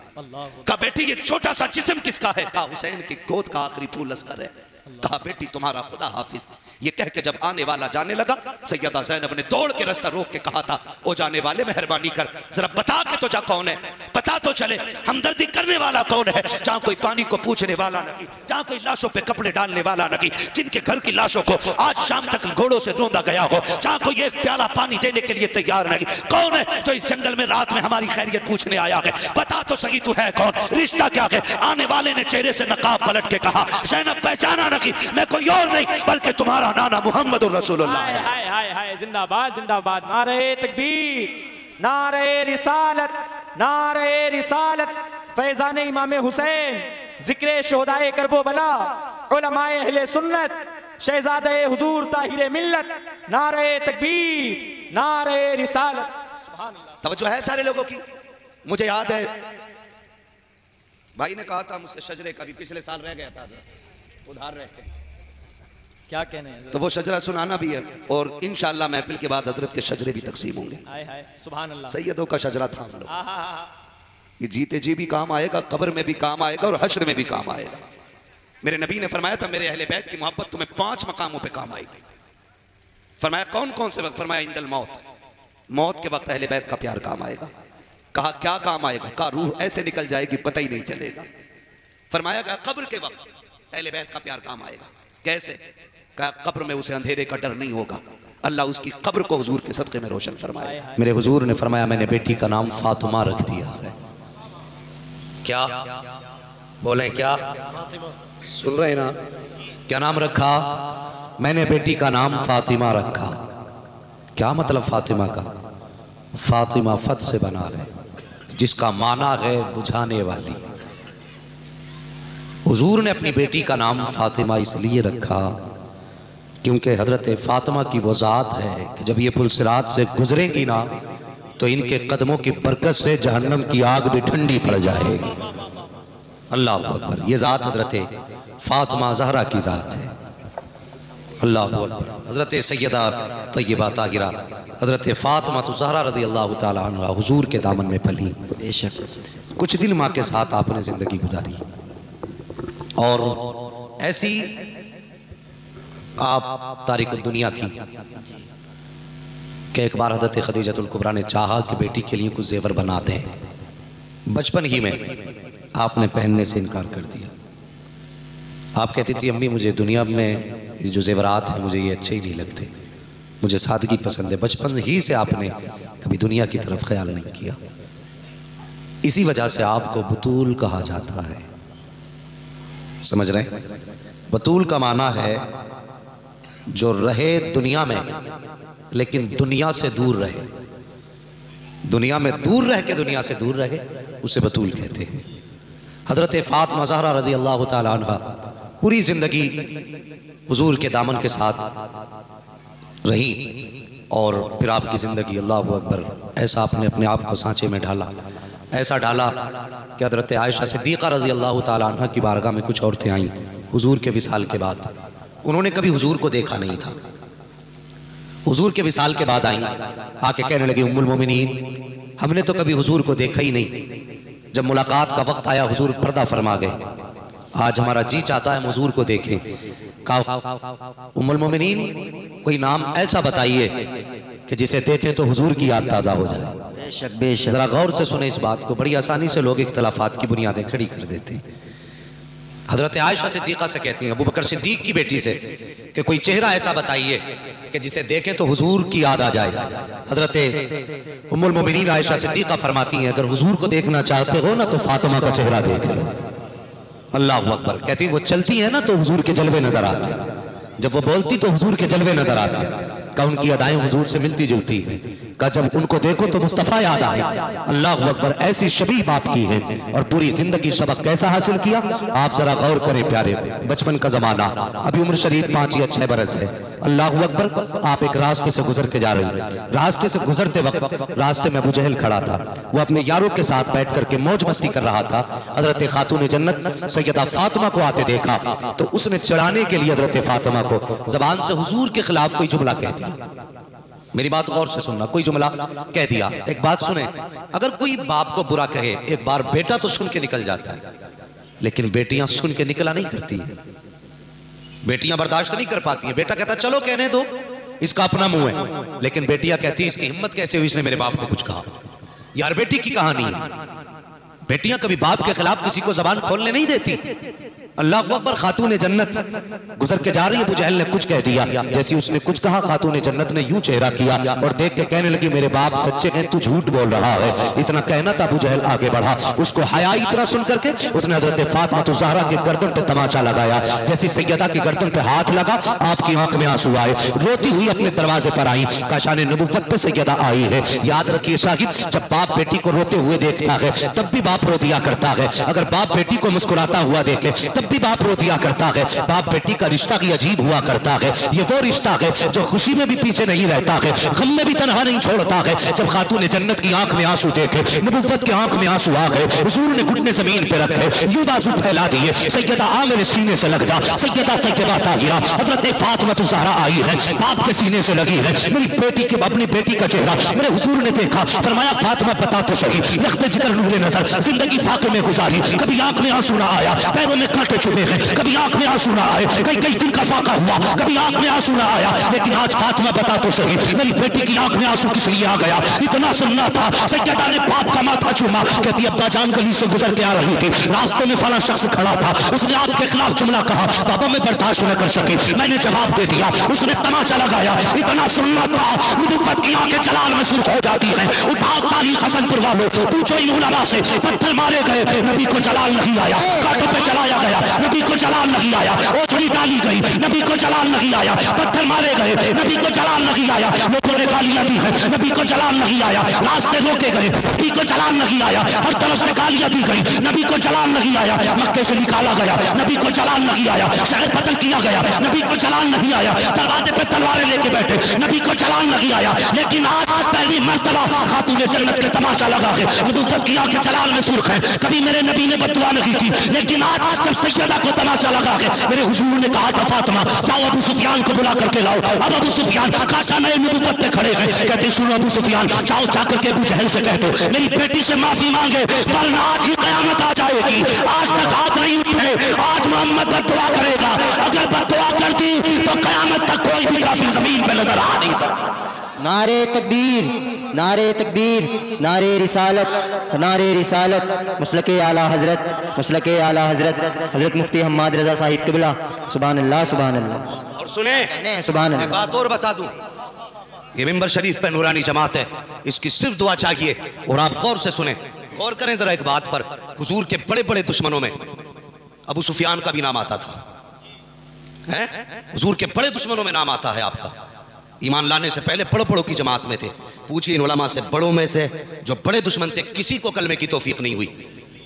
[SPEAKER 1] कहा बेटी ये छोटा सा जिस्म किसका है? कहा हुसैन की गोद का आखिरी फूल असगर है। कहा बेटी तुम्हारा खुदा हाफिज। ये कह के जब आने वाला जाने लगा, सैयदा ज़ैनब ने दौड़ के रास्ता रोक के कहा था ओ जाने वाले मेहरबानी कर जरा बता के तो जा कौन है, पता तो चले हमदर्दी करने वाला कौन है। जहाँ कोई पानी को पूछने वाला नहीं, जहाँ कोई लाशों पे कपड़े डालने वाला नहीं, जिनके घर की लाशों को आज शाम तक घोड़ों से रोंदा गया हो, जहाँ कोई एक प्याला पानी देने के लिए तैयार नहीं, कौन है जो इस जंगल में रात में हमारी खैरियत पूछने आया है? बता तो सही तू है कौन, रिश्ता क्या है? आने वाले ने चेहरे से नकाब पलट के कहा ज़ैनब पहचाना नहीं, मैं कोई और नहीं बल्कि तुम्हारा नाना मोहम्मद रसूलुल्लाह है।
[SPEAKER 2] हाय हाय हाय जिंदाबाद जिंदाबाद। नारे तकबीर, नारे रिसालत, नारे रिसालत। फैजान इमाम हुसैन, जिक्र शोहदाए करबला, उलमाए अहले सुन्नत, शहजादे हुजूर ताहिर मिल्लत। नारे तकबीर, नारे रिसालत। सुभान अल्लाह।
[SPEAKER 1] तवज्जो है सारे लोगों की? मुझे याद है भाई ने कहा था मुझसे शजरे का भी पिछले साल रह गया था उधार रह के,
[SPEAKER 2] क्या कहने हैं?
[SPEAKER 1] तो वो शजरा सुनाना भी है और इंशाअल्लाह महफिल के बाद हजरत के शजरे भी तकसीम होंगे।
[SPEAKER 2] हाय हाय सुभान अल्लाह।
[SPEAKER 1] सैयदों का शजरा था हम लोग। ये जीते जी भी काम आएगा, कब्र में भी काम आएगा और हश्र में भी काम आएगा। मेरे नबी ने फरमाया था मेरे अहले बैत की मोहब्बत तुम्हें 5 मकामों पे काम आएगी। फरमाया कौन कौन से वक्त? फरमाया इंदल मौत, मौत के वक्त अहले बैत का प्यार काम आएगा। कहा क्या काम आएगा? कहा रूह ऐसे निकल जाएगी पता ही नहीं चलेगा। फरमाया गया कब्र के वक्त अहले बैत का प्यार काम आएगा। कैसे? कहा कब्र में उसे अंधेरे का डर नहीं होगा, अल्लाह उसकी कब्र को हुजूर के सदक़े में रोशन फरमाएगा। मेरे हुजूर ने फरमाया मैंने बेटी का नाम फातिमा रख दिया है। क्या बोले? क्या सुन रहे हैं ना?
[SPEAKER 3] क्या नाम रखा? मैंने बेटी का नाम फातिमा रखा। क्या मतलब फातिमा का? फातिमा फत से बना है, जिसका माना है बुझाने वाली। हुजूर ने अपनी बेटी का नाम फातिमा इसलिए रखा क्योंकि हजरत फातिमा की वो ज़ात है कि जब ये पुलसिरात से गुजरेंगी ना तो इनके कदमों की बरकत से जहन्नम की आग भी ठंडी पड़ जाएगी। अल्लाह अकबर। ये ज़ात हजरत फातिमा ज़हरा की ज़ात है। अल्लाह अकबर। हजरत सैयदा तय्यबा ताहिरा हजरत फातिमा तो ज़हरा रज़ी अल्लाह ताला अन्हा हुजूर के दामन में पली। बेशक कुछ दिन माँ के साथ आपने ज़िंदगी गुजारी और ऐसी आप तारिक दुनिया थी कि एक बार हज़रत खदीजतुल कुबरा ने चाहा कि बेटी के लिए कुछ जेवर बना दें। बचपन ही में आपने पहनने से इनकार कर दिया। आप कहती थी अम्मी मुझे दुनिया में जो जेवरात हैं मुझे ये अच्छे ही नहीं लगते, मुझे सादगी पसंद है। बचपन ही से आपने कभी दुनिया की तरफ ख्याल नहीं किया। इसी वजह से आपको बतूल कहा जाता है। समझ रहे हैं? बतूल का माना है जो रहे दुनिया में लेकिन दुनिया से दूर रहे। दुनिया में दूर रह के दुनिया से दूर रहे, उसे बतूल कहते हैं। हजरत फातिमा ज़हरा रज़ी अल्लाह ताला अन्हा पूरी जिंदगी हुजूर के दामन के साथ रही और फिर आपकी ज़िंदगी अल्लाह अकबर ऐसा आपने अपने आप को सांचे में ढाला, ऐसा डाला कि हज़रत आयशा सिद्दीक़ा रज़ी अल्लाह ताला अन्हा की बारगाह में कुछ औरतें आईं हुजूर के विसाल के बाद। उन्होंने कभी हुजूर को देखा नहीं था। हुजूर के विसाल के बाद आईं, आके कहने लगी उम्मुल मोमिनीन हमने तो कभी हुजूर को देखा ही नहीं। जब मुलाकात का वक्त आया हुजूर पर्दा फरमा गए। आज हमारा जी चाहता है हुजूर को देखें। कहा उम्मुल मोमिनीन कोई नाम ऐसा बताइए कि जिसे देखें तो हुजूर की याद ताज़ा हो जाए।
[SPEAKER 4] बेशक बेशक।
[SPEAKER 3] जरा गौर से सुने इस बात को। बड़ी आसानी से लोग इख्तलाफात की बुनियादें खड़ी कर देते हैं। हजरत आयशा सिद्दीक़ा से कहती हैं, अबू बकर सिद्दीक की बेटी से, कि कोई चेहरा ऐसा बताइए कि जिसे देखें तो हुजूर की याद आ जाए। हजरत उम्मुल मोमिनीन आयशा सिद्दीक़ा फरमाती हैं अगर हुजूर को देखना चाहते हो ना तो फातिमा का चेहरा देख लो। अल्लाह अकबर। कहती वो चलती है ना तो हुजूर के जलवे नजर आते, जब वो बोलती तो हुजूर के जलवे नजर आते। का उनकी अदाएं हुजूर से मिलती जुलती हैं। का जब उनको देखो तो मुस्तफ़ा याद आए। अल्लाह अकबर। ऐसी शबीह आपकी है और पूरी जिंदगी सबक कैसा हासिल किया आप जरा गौर करें प्यारे। बचपन का जमाना, अभी उम्र शरीफ 5 या 6 बरस है। अल्लाह अकबर। आप एक रास्ते से गुजर के जा रहे हैं। रास्ते से गुजरते वक्त रास्ते में अबू जहल खड़ा था। वो अपने यारों के साथ बैठ करके मौज मस्ती कर रहा था। हजरत खातून जन्नत सैयदा फातिमा को आते देखा तो उसने चिढ़ाने के लिए हजरत फातिमा को जबान से हुजूर के खिलाफ कोई जुमला कह दिया। मेरी बात गौर से सुनना, कोई जुमला कह दिया। एक बात सुने, अगर कोई बाप को बुरा कहे एक बार बेटा तो सुन के निकल जाता है, लेकिन बेटियां सुन के निकला नहीं करती हैं। बेटियां बर्दाश्त नहीं कर पाती हैं। बेटा कहता चलो कहने दो इसका अपना मुंह है, लेकिन बेटियां कहती इसकी हिम्मत कैसे हुई इसने मेरे बाप को कुछ कहा। यार बेटी की कहानी है। बेटियां कभी बाप के खिलाफ किसी को जबान खोलने नहीं देती। अल्लाह अकबर। खातून जन्नत गुजर के जा रही है, अबू जहल ने कुछ कह दिया। जैसे उसने कुछ कहा खातून जन्नत ने यूं चेहरा किया और देख के कहने लगी मेरे बाप सच्चे हैं, तू झूठ बोल रहा है। इतना कहना था अबू जहल आगे बढ़ा। उसको हया इतना सुन करके उसने हजरत फातिमा तो ज़हरा के गर्दन पे तमाचा लगाया। जैसी सैयदा की गर्दन पे हाथ लगा आपकी आंख में आंसू आए। रोती हुई अपने दरवाजे पर आई। काशान नबुव्वत पे सैयदा आई है। याद रखिए साहिब, जब बाप बेटी को रोते हुए देखता है तब भी बाप रो दिया करता है। अगर बाप बेटी को मुस्कुराता हुआ देखे तब भी बाप रो दिया करता है। बाप बेटी का रिश्ता की अजीब हुआ करता है। ये वो रिश्ता है जो खुशी में भी पीछे नहीं रहता है, गम में भी तनहा नहीं छोड़ता है। जब खातून जन्नत की आंख में आंसू देखे, नबुव्वत के आंख में आंसू आ गए, हुजूर ने घुटने जमीन पे रखे, यूं बाजू फैला दिए, सैयदा आ मेरे सीने से लग जा। सैयदा तय्यबा ताहिरा हजरत फातिमा तो ज़हरा आई है, बाप के सीने से लगी है। मेरी बेटी के अपनी बेटी का चेहरा मेरे हुजूर ने देखा। फरमाया फातिमा बता तो सही, लख्ते जिगर नूरे नजर, जिंदगी फाके में गुजारी, कभी आंख में आंसू ना आया, पैरों में कांटे चुभे हैं, कभी आंख में आंसू ना आए, कई कई दिन का फाका हुआ, कभी आंख में आंसू ना आया। लेकिन आज फातिमा बता तो सही, मेरी बेटी की आंख में आंसू किस लिए आ गया? इतना सुनना था। सैयदा ने बाप का माथा चूमा, कहती अब्बा जान गली से गुजर के आ रही थी, रास्ते में फला शख्स खड़ा था, उसने आपके खिलाफ जुमला कहा, बाबा मैं बर्दाश्त न कर सकी, मैंने जवाब दे दिया, उसने तमाचा लगाया। इतना सुनना था। नबुव्वत की आंखें जलाल में सुर्ख हो जाती है। उठाओ तारीख हसनपुर वालों, पूछो इन उलमा से, पत्थर मारे गए, नबी को जलाल नहीं आया, कांटों पे चलाया गया।
[SPEAKER 4] गया, नबी को जलाल नहीं आया। ओछड़ी डाली गई, नबी को जलाल नहीं आया। पत्थर मारे गए, नबी को जलाल नहीं आया। लोगों ने गालियां दी है, नबी को जलाल नहीं आया। रास्ते रोके गए, नबी को जलाल नहीं आया। हर तरफ से गालियां दी गई, नबी को जलाल नहीं आया। मक्के से निकाला गया, नबी को जलाल नहीं आया। शहर पतन किया गया, नबी को जलाल नहीं आया। दरवाजे पे तलवारें लेके बैठे, नबी को जलाल नहीं आया। लेकिन आज पहली मर्तबा खातून जन्नत के तमाशा लगा के नबूवत की आंखें जलाल में सुर्ख है। कभी मेरे नबी ने बददुआ नहीं की, लेकिन आज जब सैयदा को तमाशा लगा के मेरे हुजूर ने कहा था फातिमा जाओ अबू सुफियान को बुला करके लाओ। अब अबू सुफियान काशा नए नबूवत पे खड़े हैं, कहते सुनो अबू सुफियान जाओ जाकर के अबू जहल से कह दो मेरी बेटी से माफी मांगे, वरना आज ही कयामत आ जाएगी। आज तक हाथ नहीं उठे, आज मोहम्मद बददुआ करेगा। अगर बददुआ कर दी तो कयामत तक कोई भी काफिर जमीन पे नजर आ नहीं सकता।
[SPEAKER 5] नारे तकबीर, नारे तकबीर, नारे रिसालत, नारे रिसालत, मसलके आला हजरत, मसलके आला हजरत हजरत मुफ्ती हम्माद रजा साहिब किबला। सुभान अल्लाह, सुभान अल्लाह।
[SPEAKER 3] और सुने,
[SPEAKER 5] सुभान अल्लाह।
[SPEAKER 3] बात और बता दूं, ये मिंबर शरीफ पे नूरानी जमात है, इसकी सिर्फ दुआ चाहिए। और आप गौर से सुने, गौर करें जरा एक बात पर। हुजूर के बड़े बड़े दुश्मनों में अबू सुफियान का भी नाम आता था, है? हुजूर के बड़े दुश्मनों में नाम आता है आपका। ईमान लाने से पहले बड़ों बड़ों की जमात में थे। पूछिए इन उलमा से, बड़ों में से जो बड़े दुश्मन थे किसी को कलमे की तौफीक नहीं हुई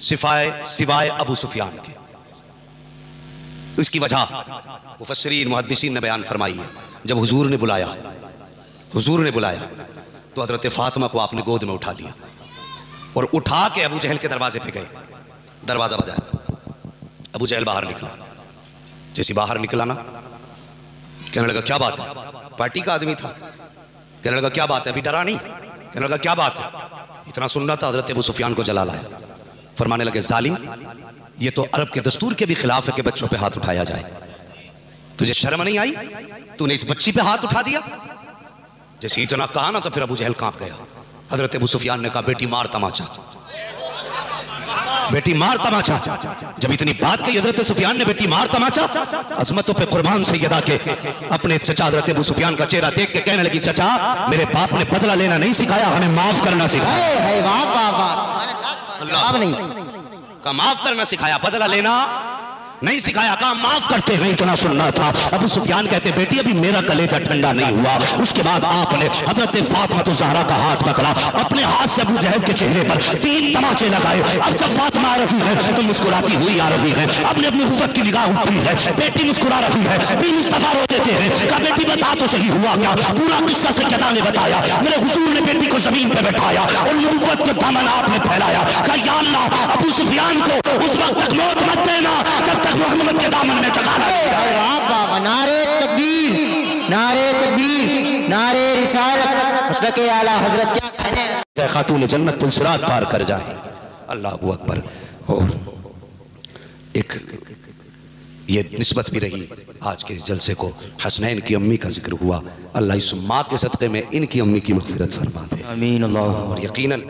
[SPEAKER 3] सिवाय अबू सुफियान के। इसकी वजह मुफस्सिरीन मुहद्दिसीन ने बयान फरमाई है। जब हुजूर ने बुलाया तो हजरत फातिमा को आपने गोद में उठा लिया और उठा के अबू जहल के दरवाजे पे गए। दरवाजा बजाया, अबू जहल बाहर निकला। जैसे बाहर निकला ना, कहने लगा क्या बात है? पार्टी का आदमी था। कहने लगा क्या बात है? अभी डरा नहीं? कहने लगा क्या बात है? इतना सुनना था, हजरत अबू सुफियान को जला लाया। फरमाने लगे जालिम, ये तो अरब के दस्तूर के भी खिलाफ है कि बच्चों पे हाथ उठाया जाए। तुझे शर्म नहीं आई? तूने इस बच्ची पे हाथ उठा दिया। जैसे इतना कहा ना तो फिर अबू जहल कांप गया। हजरत अबू सुफियान ने कहा बेटी मार तमाचा, बेटी मार तमाचा। जब इतनी बात कही हजरत सुफियान ने, बेटी मार तमाचा, अजमतों पे कुर्बान सैयदा के अपने चचा हजरत अबू सुफियान का चेहरा देख के कहने लगी चचा मेरे बाप ने बदला लेना नहीं सिखाया, हमें माफ करना सिखाया। का माफ करना सिखाया, बदला लेना नहीं सिखाया। कहा माफ करते हैं, इतना सुनना था। अबू सुफियान कहते बेटी अभी मेरा कलेजा ठंडा नहीं हुआ। उसके बाद आपने हजरत फातिमा तो ज़हरा का हाथ पकड़ा, अपने हाथ से अबू जहल के चेहरे पर 3 तमाचे लगाए। अब जब फातिमा आ रही है तो मुस्कुराती हुई आ रही है, अपने अपनी हुफ्फत की निगाह उठती है, बेटी मुस्कुरा रही है। फिर मुस्तफा रो देते हैं, कहा बेटी बता तो सही हुआ क्या? पूरा किस्सा सैयदा ने बताया। मेरे हुजूर ने बेटी को जमीन पर बैठाया और नबूवत के दामन आपने फैलाया। कहा या अल्लाह अबू सुफियान को उस वक्त तक मौत मत देना जब तक मोहम्मद के दामन में जगाना।
[SPEAKER 5] नारे तकबीर, नारे तकबीर, नारे रिसालत, मसलके आला हजरत। क्या कहने
[SPEAKER 3] खातून जन्नत पुलसिरात पार कर जाए। अल्लाह अकबर। और एक ये निस्बत भी रही आज के इस जलसे को, हसनैन की अम्मी का जिक्र हुआ। अल्लाह इस माँ के सदक़े में इनकी अम्मी की मग़फ़िरत फरमा दे,
[SPEAKER 5] आमीन। अल्लाह।
[SPEAKER 3] और यकीनन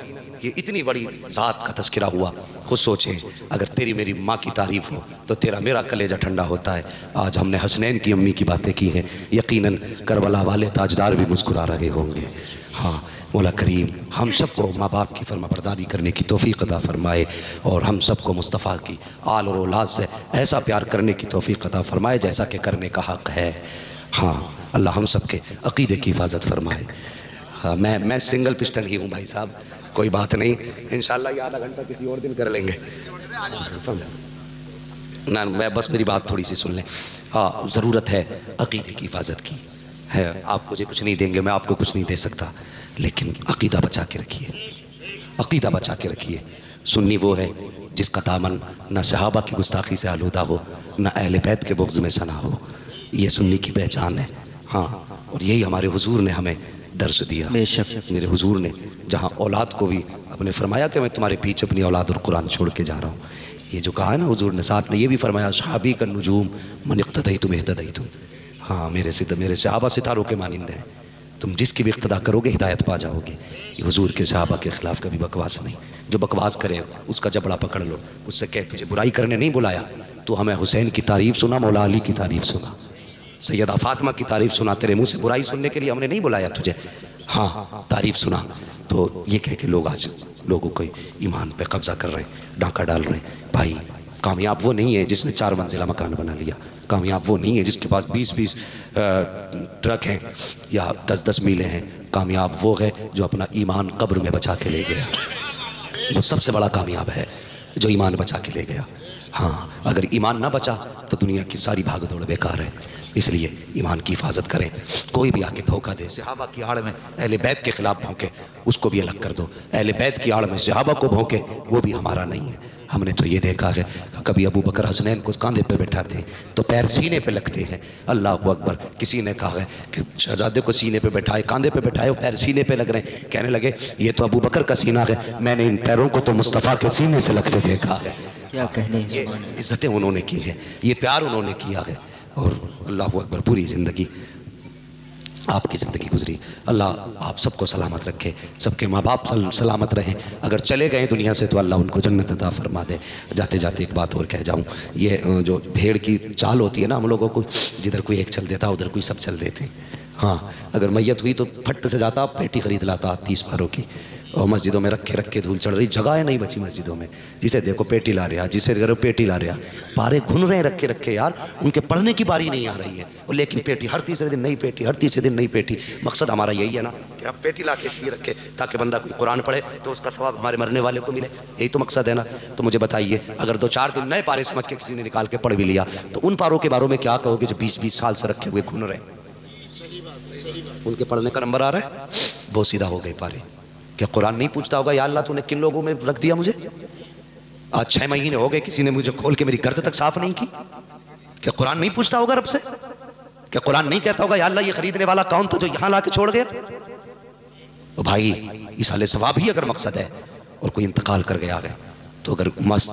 [SPEAKER 3] ये इतनी बड़ी ज़ात का तज़किरा हुआ। खुद सोचें अगर तेरी मेरी माँ की तारीफ़ हो तो तेरा मेरा कलेजा ठंडा होता है। आज हमने हसनैन की अम्मी की बातें की हैं, यकीनन करबला वाले ताजदार भी मुस्कुरा रहे होंगे। हाँ मौला करीम हम सबको माँ बाप की फरमाबरदारी करने की तौफीक अता फरमाए और हम सबको मुस्तफ़ा की आल और औलाद से ऐसा प्यार करने की तौफीक अता फरमाए जैसा कि करने का हक़ है। हाँ अल्लाह हम सब के अक़ीदे की हिफाजत फरमाए। हाँ मैं सिंगल पिस्टन ही हूँ भाई साहब, कोई बात नहीं, इंशाअल्लाह ये आधा घंटा किसी और दिन कर लेंगे ना। मैं बस मेरी बात थोड़ी सी सुन लें। हाँ ज़रूरत है अक़ीदे की हिफाजत की है। आप मुझे कुछ नहीं देंगे, मैं आपको कुछ नहीं दे सकता, लेकिन अक़ीदा बचा के रखिए, अक़ीदा बचा के रखिए। सुन्नी वो है जिसका दामन न सहाबा की गुस्ताखी से आलूदा हो, न अहले बैत के बुग़्ज़ में सना हो। ये सुन्नी की पहचान है। हाँ और यही हमारे हुजूर ने हमें दर्स दिया।
[SPEAKER 5] बेशक
[SPEAKER 3] मेरे हुजूर ने जहाँ औलाद को भी अपने फरमाया कि मैं तुम्हारे पीछे अपनी औलाद और कुरान छोड़ के जा रहा हूँ, ये जो कहा है ना हुजूर ने, साथ में ये भी फरमाया सहाबी का नुजूम मन इक़्तदईतुम इह्तदईतुम। हाँ मेरे सहाबा सितारों के मानिंदे हैं, तुम जिसकी भी इक़्तिदा करोगे हिदायत पा जाओगे। ये हुजूर के सहाबा के ख़िलाफ़ कभी बकवास नहीं। जो बकवास करे उसका जबड़ा पकड़ लो, उससे कह तुझे बुराई करने नहीं बुलाया, तो हमें हुसैन की तारीफ़ सुना, मौला अली की तारीफ़ सुना, सैयदा फातिमा की तारीफ़ सुना, तेरे मुँह से बुराई सुनने के लिए हमने नहीं बुलाया तुझे। हाँ तारीफ़ सुना। तो ये कह के लोग आज लोगों को ईमान पे कब्ज़ा कर रहे हैं, डाका डाल रहे हैं। भाई कामयाब वो नहीं है जिसने 4 मंजिला मकान बना लिया। कामयाब वो नहीं है जिसके पास 20-20 ट्रक हैं या 10-10 मीलें हैं। कामयाब वो है जो अपना ईमान कब्र में बचा के ले गया। वो सबसे बड़ा कामयाब है जो ईमान बचा के ले गया। हाँ, अगर ईमान ना बचा तो दुनिया की सारी भाग दौड़ बेकार है। इसलिए ईमान की हिफाजत करें। कोई भी आके धोखा दे, सहाबा की आड़ में अहले बैत के खिलाफ भौंके, उसको भी अलग कर दो। अहले बैत की आड़ में सहाबा को भौंके, वो भी हमारा नहीं है। हमने तो ये देखा है, कभी अबू बकर हसनैन को कांधे पे बैठाते हैं तो पैर सीने पे लगते हैं। अल्लाह अकबर। किसी ने कहा है कि शहजादे को सीने पे बैठाए, कांधे पे बैठाए, वो पैर सीने पे लग रहे हैं। कहने लगे ये तो अबू बकर का सीना है, मैंने इन पैरों को तो मुस्तफ़ा के सीने से लगते देखा है।
[SPEAKER 5] क्या कहने,
[SPEAKER 3] ये इज्जतें उन्होंने की है, ये प्यार उन्होंने किया है। और अल्लाह अकबर, पूरी ज़िंदगी आपकी ज़िंदगी गुजरी। अल्लाह आप सबको सलामत रखे, सबके माँ बाप सलामत रहें। अगर चले गए दुनिया से तो अल्लाह उनको जन्नत अता फरमा दे। जाते जाते एक बात और कह जाऊँ, ये जो भेड़ की चाल होती है ना हम लोगों को, जिधर कोई एक चल देता उधर कोई सब चल देते। हाँ, अगर मैयत हुई तो फट से जाता पेटी खरीद लाता 30 बारों की, और मस्जिदों में रखे रखे धूल चढ़ रही, जगह है नहीं बची मस्जिदों में। जिसे देखो पेटी ला रहा, जिसे देखो पेटी ला रहा, पारे घुन रहे रखे रखे यार, उनके पढ़ने की बारी नहीं आ रही है। और लेकिन पेटी हर तीसरे दिन नई पेटी, हर तीसरे दिन नई पेटी। मकसद हमारा यही है ना कि आप पेटी ला के इसलिए रखे ताकि बंदा कोई कुरान पढ़े तो उसका सवाब हमारे मरने वाले को मिले। यही तो मकसद है ना। तो मुझे बताइए, अगर 2-4 दिन नए पारे समझ के किसी ने निकाल के पढ़ भी लिया तो उन पारों के बारे में क्या कहोगे जो 20-20 साल से रखे हुए घुन रहे? उनके पढ़ने का नंबर आ रहा है, बहुत सीधा हो गए पारे। क्या कुरान नहीं पूछता होगा, या अल्लाह तूने किन लोगों में रख दिया मुझे? आज 6 महीने हो गए किसी ने मुझे खोल के मेरी गर्द तक साफ नहीं की। क्या कुरान नहीं पूछता होगा रब से? क्या कुरान नहीं कहता होगा या अल्लाह ये खरीदने वाला कौन था जो यहां लाके छोड़ गया? तो भाई, इस हाले सवाब ही अगर मकसद है और कोई इंतकाल कर गया है तो अगर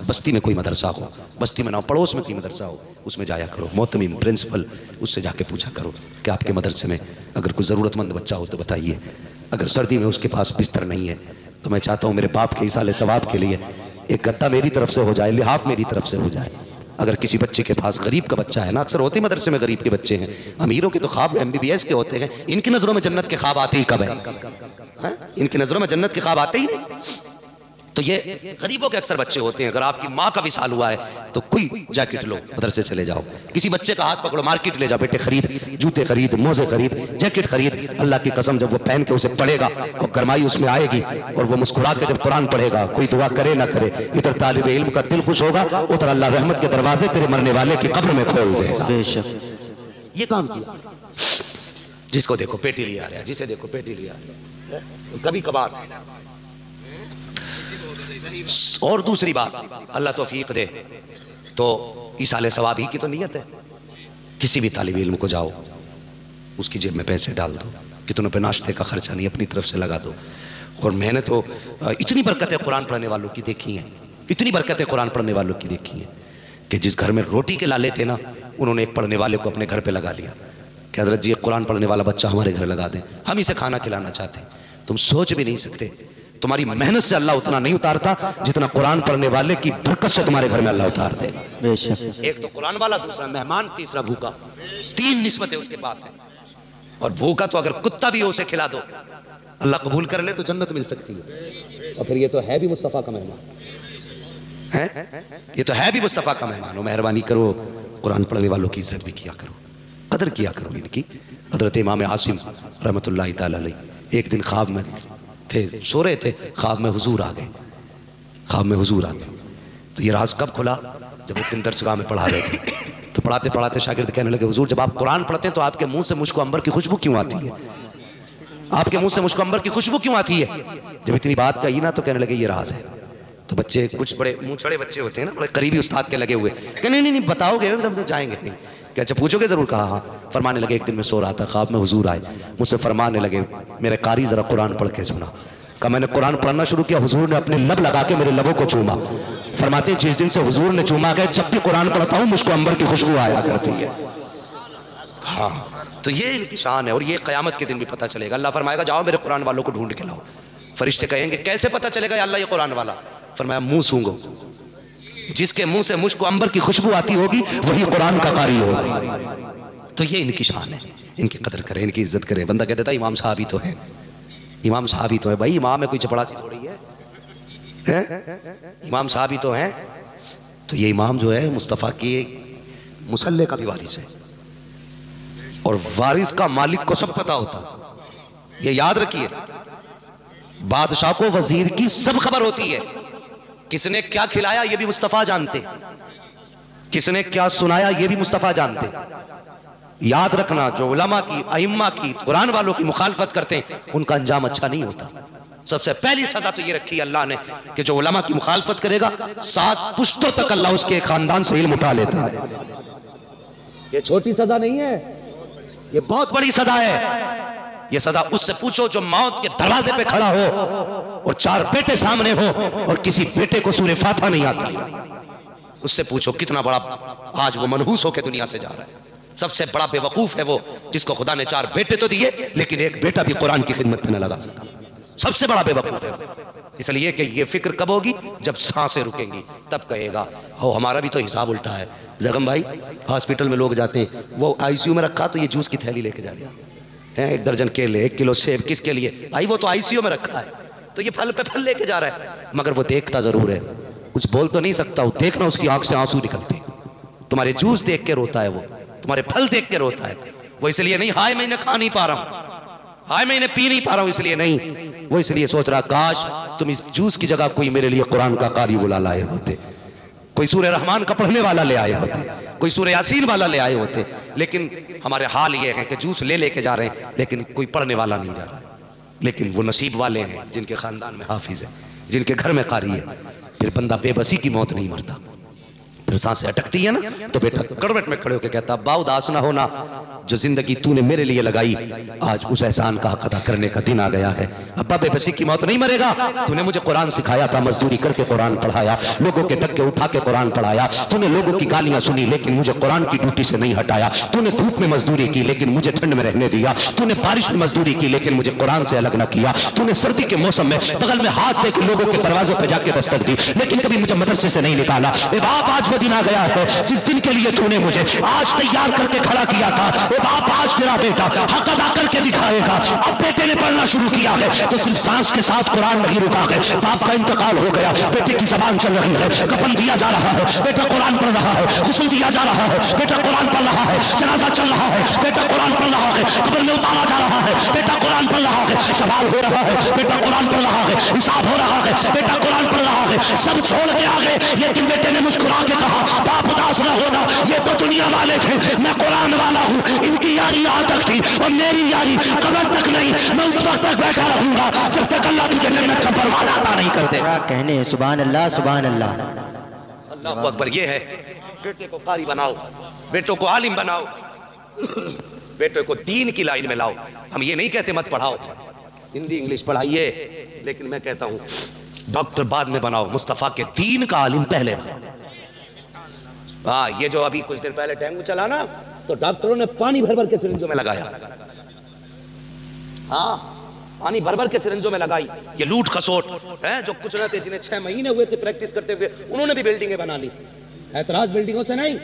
[SPEAKER 3] बस्ती में कोई मदरसा हो, बस्ती में ना पड़ोस में कोई मदरसा हो, उसमें जाया करो। मोहतमीम प्रिंसिपल, उससे जाके पूछा करो कि आपके मदरसे में अगर कोई ज़रूरतमंद बच्चा हो तो बताइए। अगर सर्दी में उसके पास बिस्तर नहीं है तो मैं चाहता हूँ मेरे बाप के इसाले सवाब के लिए एक गद्दा मेरी तरफ से हो जाए, लिहाफ मेरी तरफ से हो जाए। अगर किसी बच्चे के पास, गरीब का बच्चा है ना, अक्सर होते मदरसे में गरीब के बच्चे हैं, अमीरों के तो ख्वाब MBBS के होते हैं। इनकी नज़रों में जन्नत के ख्वाब आते ही कब है? इनकी नज़रों में जन्नत के ख्वाब आते ही नहीं। तो ये गरीबों के अक्सर बच्चे होते हैं। अगर आपकी माँ का विसाल हुआ है तो कोई जैकेट लो, मदरसे चले जाओ। किसी बच्चे का हाथ पकड़ो, मार्केट ले जाओ, बेटे खरीद, जूते खरीद, मोजे खरीद, जैकेट खरीद। अल्लाह की कसम, जब वो पहन के उसे पढ़ेगा और गरमाई उसमें आएगी और वो मुस्कुरा के जब कुरान पढ़ेगा, कोई दुआ करे ना करे, इधर तालिब इल्म का दिल खुश होगा, उधर अल्लाह रहमत के दरवाजे तेरे मरने वाले की कब्र में खोल देगा।
[SPEAKER 5] बेशक
[SPEAKER 3] ये काम किया। जिसको देखो पेटी लिया रहा, जिसे देखो पेटी लिया रहा, कभी कभार। और दूसरी बात, अल्लाह तौफीक दे तो इसाले सवाब ही की तो नियत है। किसी भी तालिब इल्म को जाओ, उसकी जेब में पैसे डाल दो, कितनों पे नाश्ते का खर्चा नहीं, अपनी तरफ से लगा दो। और मैंने तो इतनी बरकतें कुरान पढ़ने वालों की देखी हैं, इतनी बरकतें कुरान पढ़ने वालों की देखी हैं कि जिस घर में रोटी के लाले थे ना, उन्होंने एक पढ़ने वाले को अपने घर पे लगा लिया कि हजरत जी कुरान पढ़ने वाला बच्चा हमारे घर लगा दें, हम इसे खाना खिलाना चाहते हैं। तुम सोच भी नहीं सकते, तुम्हारी मेहनत से अल्लाह उतना नहीं उतारता जितना कुरान पढ़ने वाले की बरकत से तुम्हारे घर में अल्लाह उतार देगा।
[SPEAKER 5] बेशक।
[SPEAKER 3] एक तो कुरान वाला, दूसरा मेहमान, तीसरा भूखा। 3 निस्बतें उसके पास है। और भूखा तो अगर कुत्ता भी उसे खिला दो, अल्लाह कबूल कर ले तो जन्नत मिल सकती है। और फिर ये तो है भी मुस्तफ़ा का मेहमान है, ये तो है भी मुस्तफ़ा का मेहमान हो। मेहरबानी करो, कुरान पढ़ने वालों की इज्जत भी किया करो, कदर किया करो इनकी। हजरत इमाम आसिम रहमतुल्लाह तआला अलैह एक दिन ख्वाब में थे, सो रहे थे, ख्वाब में हुजूर आ गए, ख्वाब में हुजूर आ गए। तो ये राज कब खुला? जब एक दिन दरसगाह में पढ़ा रहे थे, तो पढ़ाते पढ़ाते शागिर्द कहने लगे, हुजूर जब आप कुरान पढ़ते हैं तो आपके मुंह से मुझको अंबर की खुशबू क्यों आती है? आपके मुंह से मुझको अंबर की खुशबू क्यों आती है? जब इतनी बात कही ना तो कहने लगे ये राज है। तो बच्चे, कुछ बड़े मुंह चढ़े बच्चे होते हैं ना, बड़े करीबी उस्ताद के लगे हुए, कहने नहीं नहीं बताओगे, हम तो जाएंगे नहीं। क्या अच्छा पूछोगे जरूर? कहा हाँ। फरमाने लगे, एक दिन मैं सो रहा था, ख्वाब में हुजूर आए, मुझसे फरमाने लगे, मेरे कारी जरा कुरान पढ़ के सुना। कहा मैंने कुरान पढ़ना शुरू किया, हुजूर ने अपने लब लगा के मेरे लबों को चूमा। फरमाते जिस दिन से हुजूर ने चूमा गए, जब भी कुरान पढ़ता हूँ मुझको अंबर की खुशबू आया करती है। हाँ, तो ये इनकी शान है और ये क़यामत के दिन भी पता चलेगा। अल्लाह फरमाएगा जाओ मेरे कुरान वालों को ढूंढ के लाओ। फरिश्ते कहेंगे कैसे पता चलेगा या अल्लाह ये कुरान वाला? फरमाया मुंह सूंघो, जिसके मुंह से मुझको अंबर की खुशबू आती होगी वही कुरान का कारी होगा। तो ये इनकी शान है, इनकी कदर करें, इनकी इज्जत करें। बंदा कहता था इमाम साहब ही तो है, इमाम साहब ही तो है। भाई इमाम है कोई चपड़ासी थोड़ी है, इमाम साहब ही तो है। तो ये इमाम जो है मुस्तफ़ा की मुसल्ले का भी वारिस है, और वारिस का मालिक को सब पता होता, ये याद रखिए। बादशाह को वजीर की सब खबर होती है, किसने क्या खिलाया ये भी मुस्तफ़ा जानते, किसने क्या सुनाया ये भी मुस्तफ़ा जानते। याद रखना, जो उलमा की, अइम्मा की, कुरान वालों की मुखालफत करते हैं उनका अंजाम अच्छा नहीं होता। सबसे पहली सजा तो ये रखी है अल्लाह ने कि जो उलमा की मुखालफत करेगा 7 पुश्तों तक अल्लाह उसके खानदान से इल्म उठा लेता है। ये छोटी सजा नहीं है, ये बहुत बड़ी सजा है। ये सजा उससे पूछो जो मौत के दरवाजे पे खड़ा हो और 4 बेटे सामने हो और किसी बेटे को सूरह फातिहा नहीं आती, उससे पूछो कितना बड़ा आज वो मनहूस होकर दुनिया से जा रहा है। सबसे बड़ा बेवकूफ है वो जिसको खुदा ने 4 बेटे तो दिए लेकिन एक बेटा भी कुरान की खिदमत में न लगा सका। सबसे बड़ा बेवकूफ है। इसलिए कि ये फिक्र कब होगी, जब सांसें रुकेंगी तब कहेगा हो हमारा भी तो हिसाब उल्टा है। जगम भाई, हॉस्पिटल में लोग जाते हैं, वो आईसीयू में रखा तो ये जूस की थैली लेके जा लिया है, 1 दर्जन केले, 1 किलो सेब, किसके लिए भाई? वो तो आईसीयू में रखा है, तो ये फल पे फल लेके जा रहा है, मगर वो देखता जरूर है, कुछ बोल तो नहीं सकता। वो देखना उसकी आंख से आंसू निकलते, तुम्हारे जूस देख के रोता है, वो तुम्हारे फल देख के रोता है। वो इसलिए नहीं हाय मैं इन्हें खा नहीं पा रहा हूं, हाय मैं इन्हें पी नहीं पा रहा हूं, इसलिए नहीं, वो इसलिए सोच रहा काश तुम इस जूस की जगह कोई मेरे लिए कुरान का कारी बुला लाए होते, कोई सूरह रहमान का पढ़ने वाला ले आए होते, कोई सूरह यासीन वाला ले आए होते। लेकिन हमारे हाल ये है कि जूस ले लेके जा रहे हैं लेकिन कोई पढ़ने वाला नहीं जा रहा। लेकिन वो नसीब वाले हैं जिनके खानदान में हाफिज है, जिनके घर में कारी है। फिर बंदा बेबसी की मौत नहीं मरता, फिर सांसें अटकती है ना तो बेटा करवट में खड़े होकर कहता अब्बा उदास ना होना, जो जिंदगी तूने मेरे लिए लगाई आज उस एहसान का हक अदा करने का दिन आ गया है। अब्बा बेबसी की मौत नहीं मरेगा, तूने मुझे कुरान सिखाया था, मजदूरी करके कुरान पढ़ाया, लोगों के धक्के उठा के कुरान पढ़ाया, तूने लोगों की गालियां सुनी लेकिन मुझे कुरान की ड्यूटी से नहीं हटाया, तूने धूप में मजदूरी की लेकिन मुझे ठंड में रहने दिया, तूने बारिश में मजदूरी की लेकिन मुझे कुरान से अलग न किया, तूने सर्दी के मौसम में बगल में हाथ दे के लोगों के दरवाजों पर जाके दस्तक दी लेकिन कभी मुझे मदरसे से नहीं निकाला। ए बाप आज वो दिन आ गया है जिस दिन के लिए तूने मुझे आज तैयार करके खड़ा किया था। ए बाप आज तेरा बेटा हक अदा करके दिखाएगा। अब बेटे ने पढ़ना शुरू किया है तो सिर्फ सांस के साथ कुरान नहीं रुका है। बाप का इंतकाल हो गया, बेटे की जबान चल रही है, कफन दिया जा रहा है, बेटा कुरान पढ़ रहा है, गुस्ल दिया जा रहा है, बेटा कुरान पढ़ रहा है, जनाजा चल रहा है, बेटा कुरान पढ़ रहा है, कब्र में उतारा जा रहा है, बेटा कुरान पढ़ रहा है, सवाल हो रहा है, बेटा कुरान पढ़ रहा है, हिसाब हो रहा है, बेटा कुरान पढ़ रहा है, सब छोड़ के आ गए। लेकिन बेटे ने मुस्कुरा के कहा बाप उदास न होना, ये तो दुनिया वाले थे, मैं कुरान वाला हूँ, इनकी यारी यहाँ तक थी और मेरी यारी कब्र तक नहीं, मैं उस वक्त तक बैठा रहूंगा जब तक अल्लाह तुझे जन्नत का परवाना अता नहीं कर दे।
[SPEAKER 5] क्या कहने, सुभान अल्लाह सुभान अल्लाह।
[SPEAKER 3] अल्लाह अकबर। ये है बेटे को कारी बनाओ, बेटों को आलिम बनाओ, बेटों को दीन की लाइन में लाओ। हम ये नहीं कहते मत पढ़ाओ, हिंदी इंग्लिश पढ़ाइए, लेकिन मैं कहता हूं डॉक्टर बाद में बनाओ, मुस्तफा के दीन का आलिम पहले बनाओ। हाँ, ये जो अभी कुछ दिन पहले डेंगू चला ना तो डॉक्टरों ने पानी भर भर के सिरिंजों में लगाया। हाँ, पानी भर भर के सिरिंजों में लगाई। ये लूट खसोट है जो कुछ न थे, जिन्हें 6 महीने हुए थे प्रैक्टिस करते हुए, उन्होंने भी बिल्डिंगें बना ली। ऐतराज बिल्डिंगों से नहीं,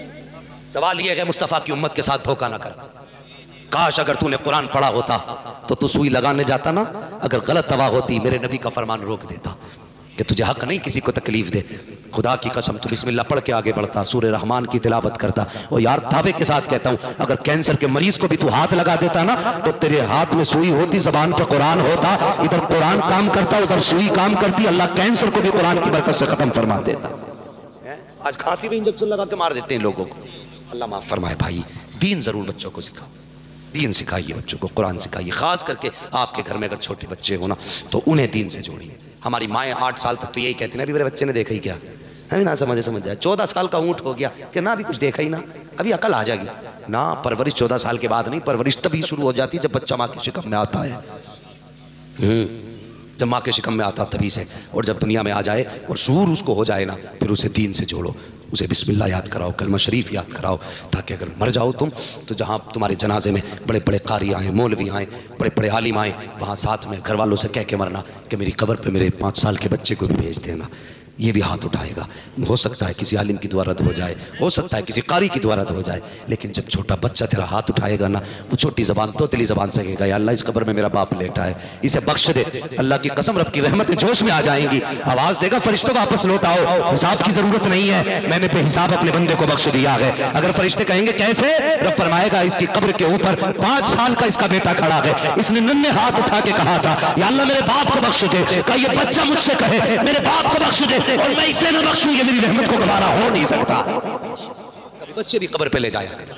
[SPEAKER 3] सवाल यह है मुस्तफा की उम्मत के साथ धोखा ना कर। काश अगर तूने कुरान पढ़ा होता तो तू सुई लगाने जाता ना, अगर गलत दवा होती मेरे नबी का फरमान रोक देता कि तुझे हक नहीं किसी को तकलीफ दे। खुदा की कसम तू बिस्मिल्लाह पढ़ के आगे बढ़ता, सूरह रहमान की तिलावत करता। और यार दावे के साथ कहता हूं, अगर कैंसर के मरीज को भी तू हाथ लगा देता ना तो तेरे हाथ में सुई होती, जबान पे कुरान होता, इधर कुरान काम करता उधर सुई काम करती, अल्लाह कैंसर को भी कुरान की बरकत से खत्म फरमा देता। आज खांसी में इंजेक्शन लगा के मार देते हैं लोगों को। अल्लाह माफ फरमाए। भाई दीन जरूर बच्चों को सिखाओ, दीन सिखाइए बच्चों को, कुरान सिखाइए। खास करके आपके घर में अगर छोटे बच्चे हो ना तो उन्हें दीन से जोड़िए। हमारी माएँ 8 साल तक तो यही कहती ना अभी मेरे बच्चे ने देखा ही क्या, हमें ना समझ जाए। 14 साल का ऊँट हो गया कि ना अभी कुछ देखा ही ना, अभी अकल आ जाएगी ना। परवरिश 14 साल के बाद नहीं, परवरिश तभी शुरू हो जाती है जब बच्चा माँ की शिकम में आता है। जब माँ के शिकम में आता तभी से, और जब दुनिया में आ जाए और शूर उसको हो जाए ना, फिर उसे दीन से जोड़ो, उसे बिस्मिल्लाह याद कराओ, कलमा शरीफ याद कराओ, ताकि अगर मर जाओ तुम तो जहाँ तुम्हारे जनाजे में बड़े बड़े कारी आए, मौलवी आए, बड़े बड़े आलिम आए, वहाँ साथ में घर वालों से कह के मरना कि मेरी कब्र पे मेरे 5 साल के बच्चे को भी भेज देना। ये भी हाथ उठाएगा। हो सकता है किसी आलिम की दुआ रद्द हो जाए, हो सकता है किसी कारी की दुआ रद्द हो जाए, लेकिन जब छोटा बच्चा तेरा हाथ उठाएगा ना, वो छोटी जबान तोतली जबान से कहेगा, या अल्लाह इस कब्र में मेरा बाप लेटा है, इसे बख्श दे। अल्लाह की कसम, रब की रहमतें जोश में आ जाएंगी। आवाज देगा, फरिश्तों वापस लौट आओ, हिसाब की जरूरत नहीं है, मैंने बेहिसाब अपने बंदे को बख्श दिया है। अगर फरिश्ते कहेंगे कैसे, रब फरमाएगा इसकी कब्र के ऊपर 5 साल का इसका बेटा खड़ा है, इसने नन्हे हाथ उठा के कहा था, या अल्लाह मेरे बाप को बख्श दे। क्या ये बच्चा मुझसे कहे मेरे बाप को बख्श दे और मैं इसे न बख्शूं, ये मेरी रहमत को गवारा हो नहीं सकता। कभी बच्चे भी कब्र पे ले जाया करें,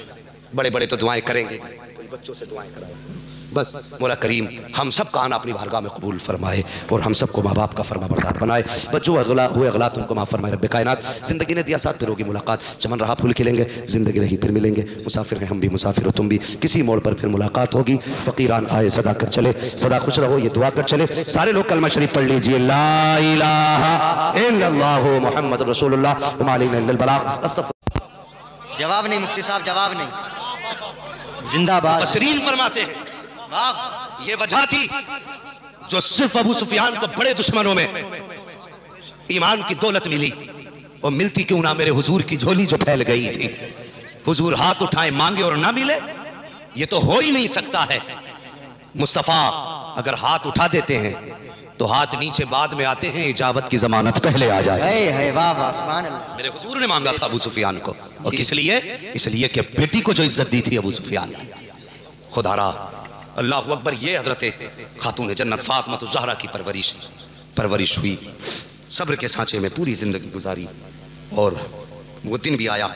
[SPEAKER 3] बड़े बड़े तो दुआएं करेंगे, कोई बच्चों से दुआएं कराए। बस मौला करीम हम सब का आना अपनी बारगाह में कबूल फरमाए और हम सबको माँ बाप का फरमा बरदार बनाए। बच्चों हुए अगलात उनको माफ़ फरमाए। रब्बे कायनात, जिंदगी ने दिया साथ, फिर होगी मुलाकात, चमन रहा फूल खिलेंगे, जिंदगी रही फिर मिलेंगे, मुसाफिर हैं हम भी, मुसाफिर हो तुम भी, किसी मोड़ पर फिर मुलाकात होगी। फकीरान आए सदा कर चले, सदा खुश रहो ये दुआ कर चले। सारे लोग कलमा शरीफ पढ़ लीजिए, ला इलाहा इल्लल्लाहु मुहम्मद रसूलुल्लाह व मा अलैना इल्लल बलाग।
[SPEAKER 5] जवाब नहीं मुफ्ती साहब, जवाब नहीं। जिंदाबाद।
[SPEAKER 3] तस्रीन फरमाते हैं, ये वजह थी जो सिर्फ अबू सुफियान को बड़े दुश्मनों में ईमान की दौलत मिली, और मिलती क्यों ना मेरे हुजूर की झोली जो फैल गई थी। हुजूर हाथ उठाए मांगे और ना मिले, ये तो हो ही नहीं सकता है। मुस्तफा अगर हाथ उठा देते हैं तो हाथ नीचे बाद में आते हैं, इजाबत की जमानत पहले आ जाती है।
[SPEAKER 5] वाह वाह, सुभान अल्लाह।
[SPEAKER 3] मेरे हुजूर ने मांगा था अबू सुफियान को, और किस लिए? इसलिए कि बेटी को जो इज्जत दी थी अबू सुफियान, खुदारा अल्लाह अकबर। ये हजरत खातून जन्नत फातिमा ज़हरा की परवरिश हुई, सब्र के सांचे में पूरी जिंदगी गुजारी, और वो दिन भी आया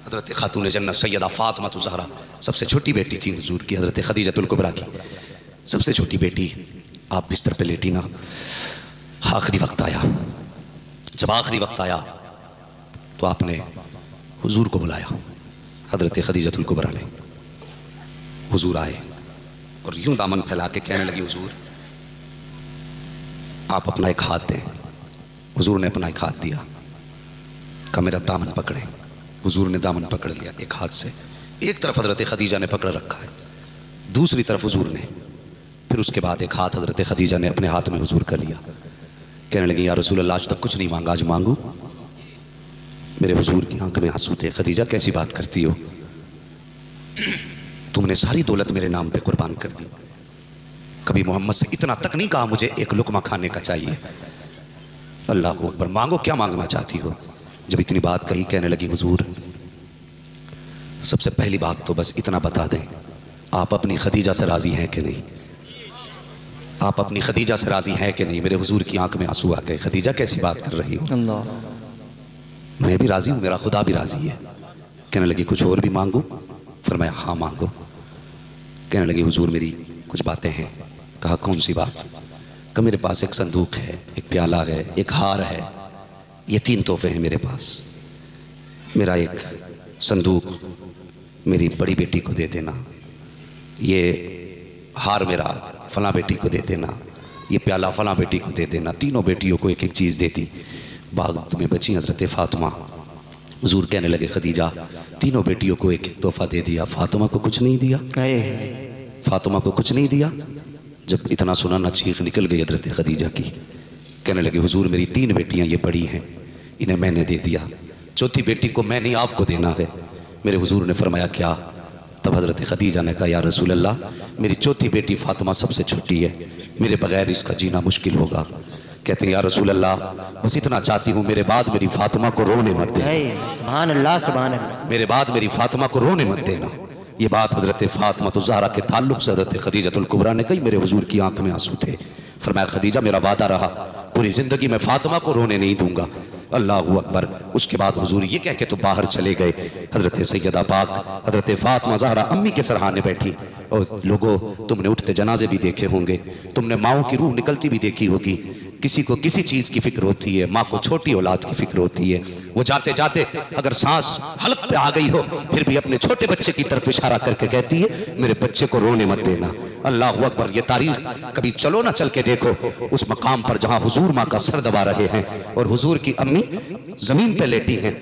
[SPEAKER 3] हजरत खातून जन्नत सैयदा फातिमा ज़हरा, सबसे छोटी बेटी थी हुजूर की, हजरत खदीजतुल कुबरा की सबसे छोटी बेटी। आप बिस्तर पे लेटी ना, आखिरी वक्त आया। जब आखिरी वक्त आया तो आपने हुजूर को बुलाया, हजरत खदीजतुल कुबरा ने। हुजूर आए और यूं दामन फैला के कहने लगी, हुजूर आप अपना एक हाथ दें। हुजूर ने अपना एक हाथ दिया, कहा मेरा दामन पकड़े। हुजूर ने दामन पकड़ लिया एक हाथ से, एक तरफ हजरत खदीजा ने पकड़ रखा है, दूसरी तरफ हुजूर ने। फिर उसके बाद एक हाथ हजरत खदीजा ने अपने हाथ में हुजूर कर लिया। कहने लगी, या रसूल अल्लाह आज तक कुछ नहीं मांगा, आज मांगू। मेरे हुजूर की आंख में आंसू थे। खदीजा कैसी बात करती हो, तुमने सारी दौलत मेरे नाम पे कुर्बान कर दी, कभी मोहम्मद से इतना तक नहीं कहा मुझे एक लुकमा खाने का चाहिए। अल्लाह अकबर, मांगो, क्या मांगना चाहती हो। जब इतनी बात कही, कहने लगी, हुजूर सबसे पहली बात तो बस इतना बता दें, आप अपनी खदीजा से राजी हैं कि नहीं? आप अपनी खदीजा से राजी हैं कि नहीं? मेरे हुजूर की आंख में आंसू आ गए। खदीजा कैसी बात कर रही हो, मैं भी राजी हूँ, मेरा खुदा भी राजी है। कहने लगी, कुछ और भी मांगू? फरमाया, हाँ मांगो। कहने लगी, हुजूर मेरी कुछ बातें हैं। कहा, कौन सी बात? कहा, मेरे पास एक संदूक है, एक प्याला है, एक हार है, ये 3 तोहफे हैं मेरे पास। मेरा एक संदूक मेरी बड़ी बेटी को दे देना, ये हार मेरा फला बेटी को दे देना, ये प्याला फला बेटी को दे देना। तीनों बेटियों को एक एक चीज़ देती। बाद में बची हजरत फातिमा। हुजूर कहने लगे, खदीजा तीनों बेटियों को एक एक तोहफा दे दिया, फातिमा को कुछ नहीं दिया, फातिमा को कुछ नहीं दिया। जब इतना सुना ना, चीख निकल गई हजरत खदीजा की। कहने लगे, हुजूर मेरी 3 बेटियां ये बड़ी हैं, इन्हें मैंने दे दिया, चौथी बेटी को मैं नहीं आपको देना है। मेरे हुजूर ने फरमाया, क्या? तब हजरत खदीजा ने कहा, या रसूल अल्लाह मेरी चौथी बेटी फातिमा सबसे छोटी है, मेरे बगैर इसका जीना मुश्किल होगा। कहते हैं, या रसूल अल्लाह बस इतना चाहती हूँ, मेरे बाद मेरी फातिमा को रोने मत देना।
[SPEAKER 5] सुभान अल्लाह, सुभान अल्लाह।
[SPEAKER 3] मेरे बाद मेरी फातिमा को रोने मत देना। ये बात हजरत फातिमा तो ज़हरा के ताल्लुक से हजरत खदीजतुल कुबरा ने कही। मेरे हुजूर की आंख में आंसू थे। फरमाया, खदीजा मेरा वादा रहा, पूरी जिंदगी में फातिमा को रोने नहीं दूंगा। अल्लाह अकबर। उसके बाद हुजूर ये कह के तो बाहर चले गए। हजरत सैयदा पाक हजरत फातिमा ज़हरा अम्मी के सरहाने बैठी। और लोगों, तुमने उठते जनाजे भी देखे होंगे, तुमने माओं की रूह निकलती भी देखी होगी। किसी को किसी चीज़ की फिक्र होती है, माँ को छोटी औलाद की फिक्र होती है। वो जाते जाते अगर सांस हलक पे आ गई हो, फिर भी अपने छोटे बच्चे की तरफ इशारा करके कहती है, मेरे बच्चे को रोने मत देना। अल्लाह अकबर। ये तारीख कभी चलो ना चल के देखो, उस मकाम पर जहाँ हुजूर माँ का सर दबा रहे हैं और हुजूर की अम्मी जमीन पे लेटी हैं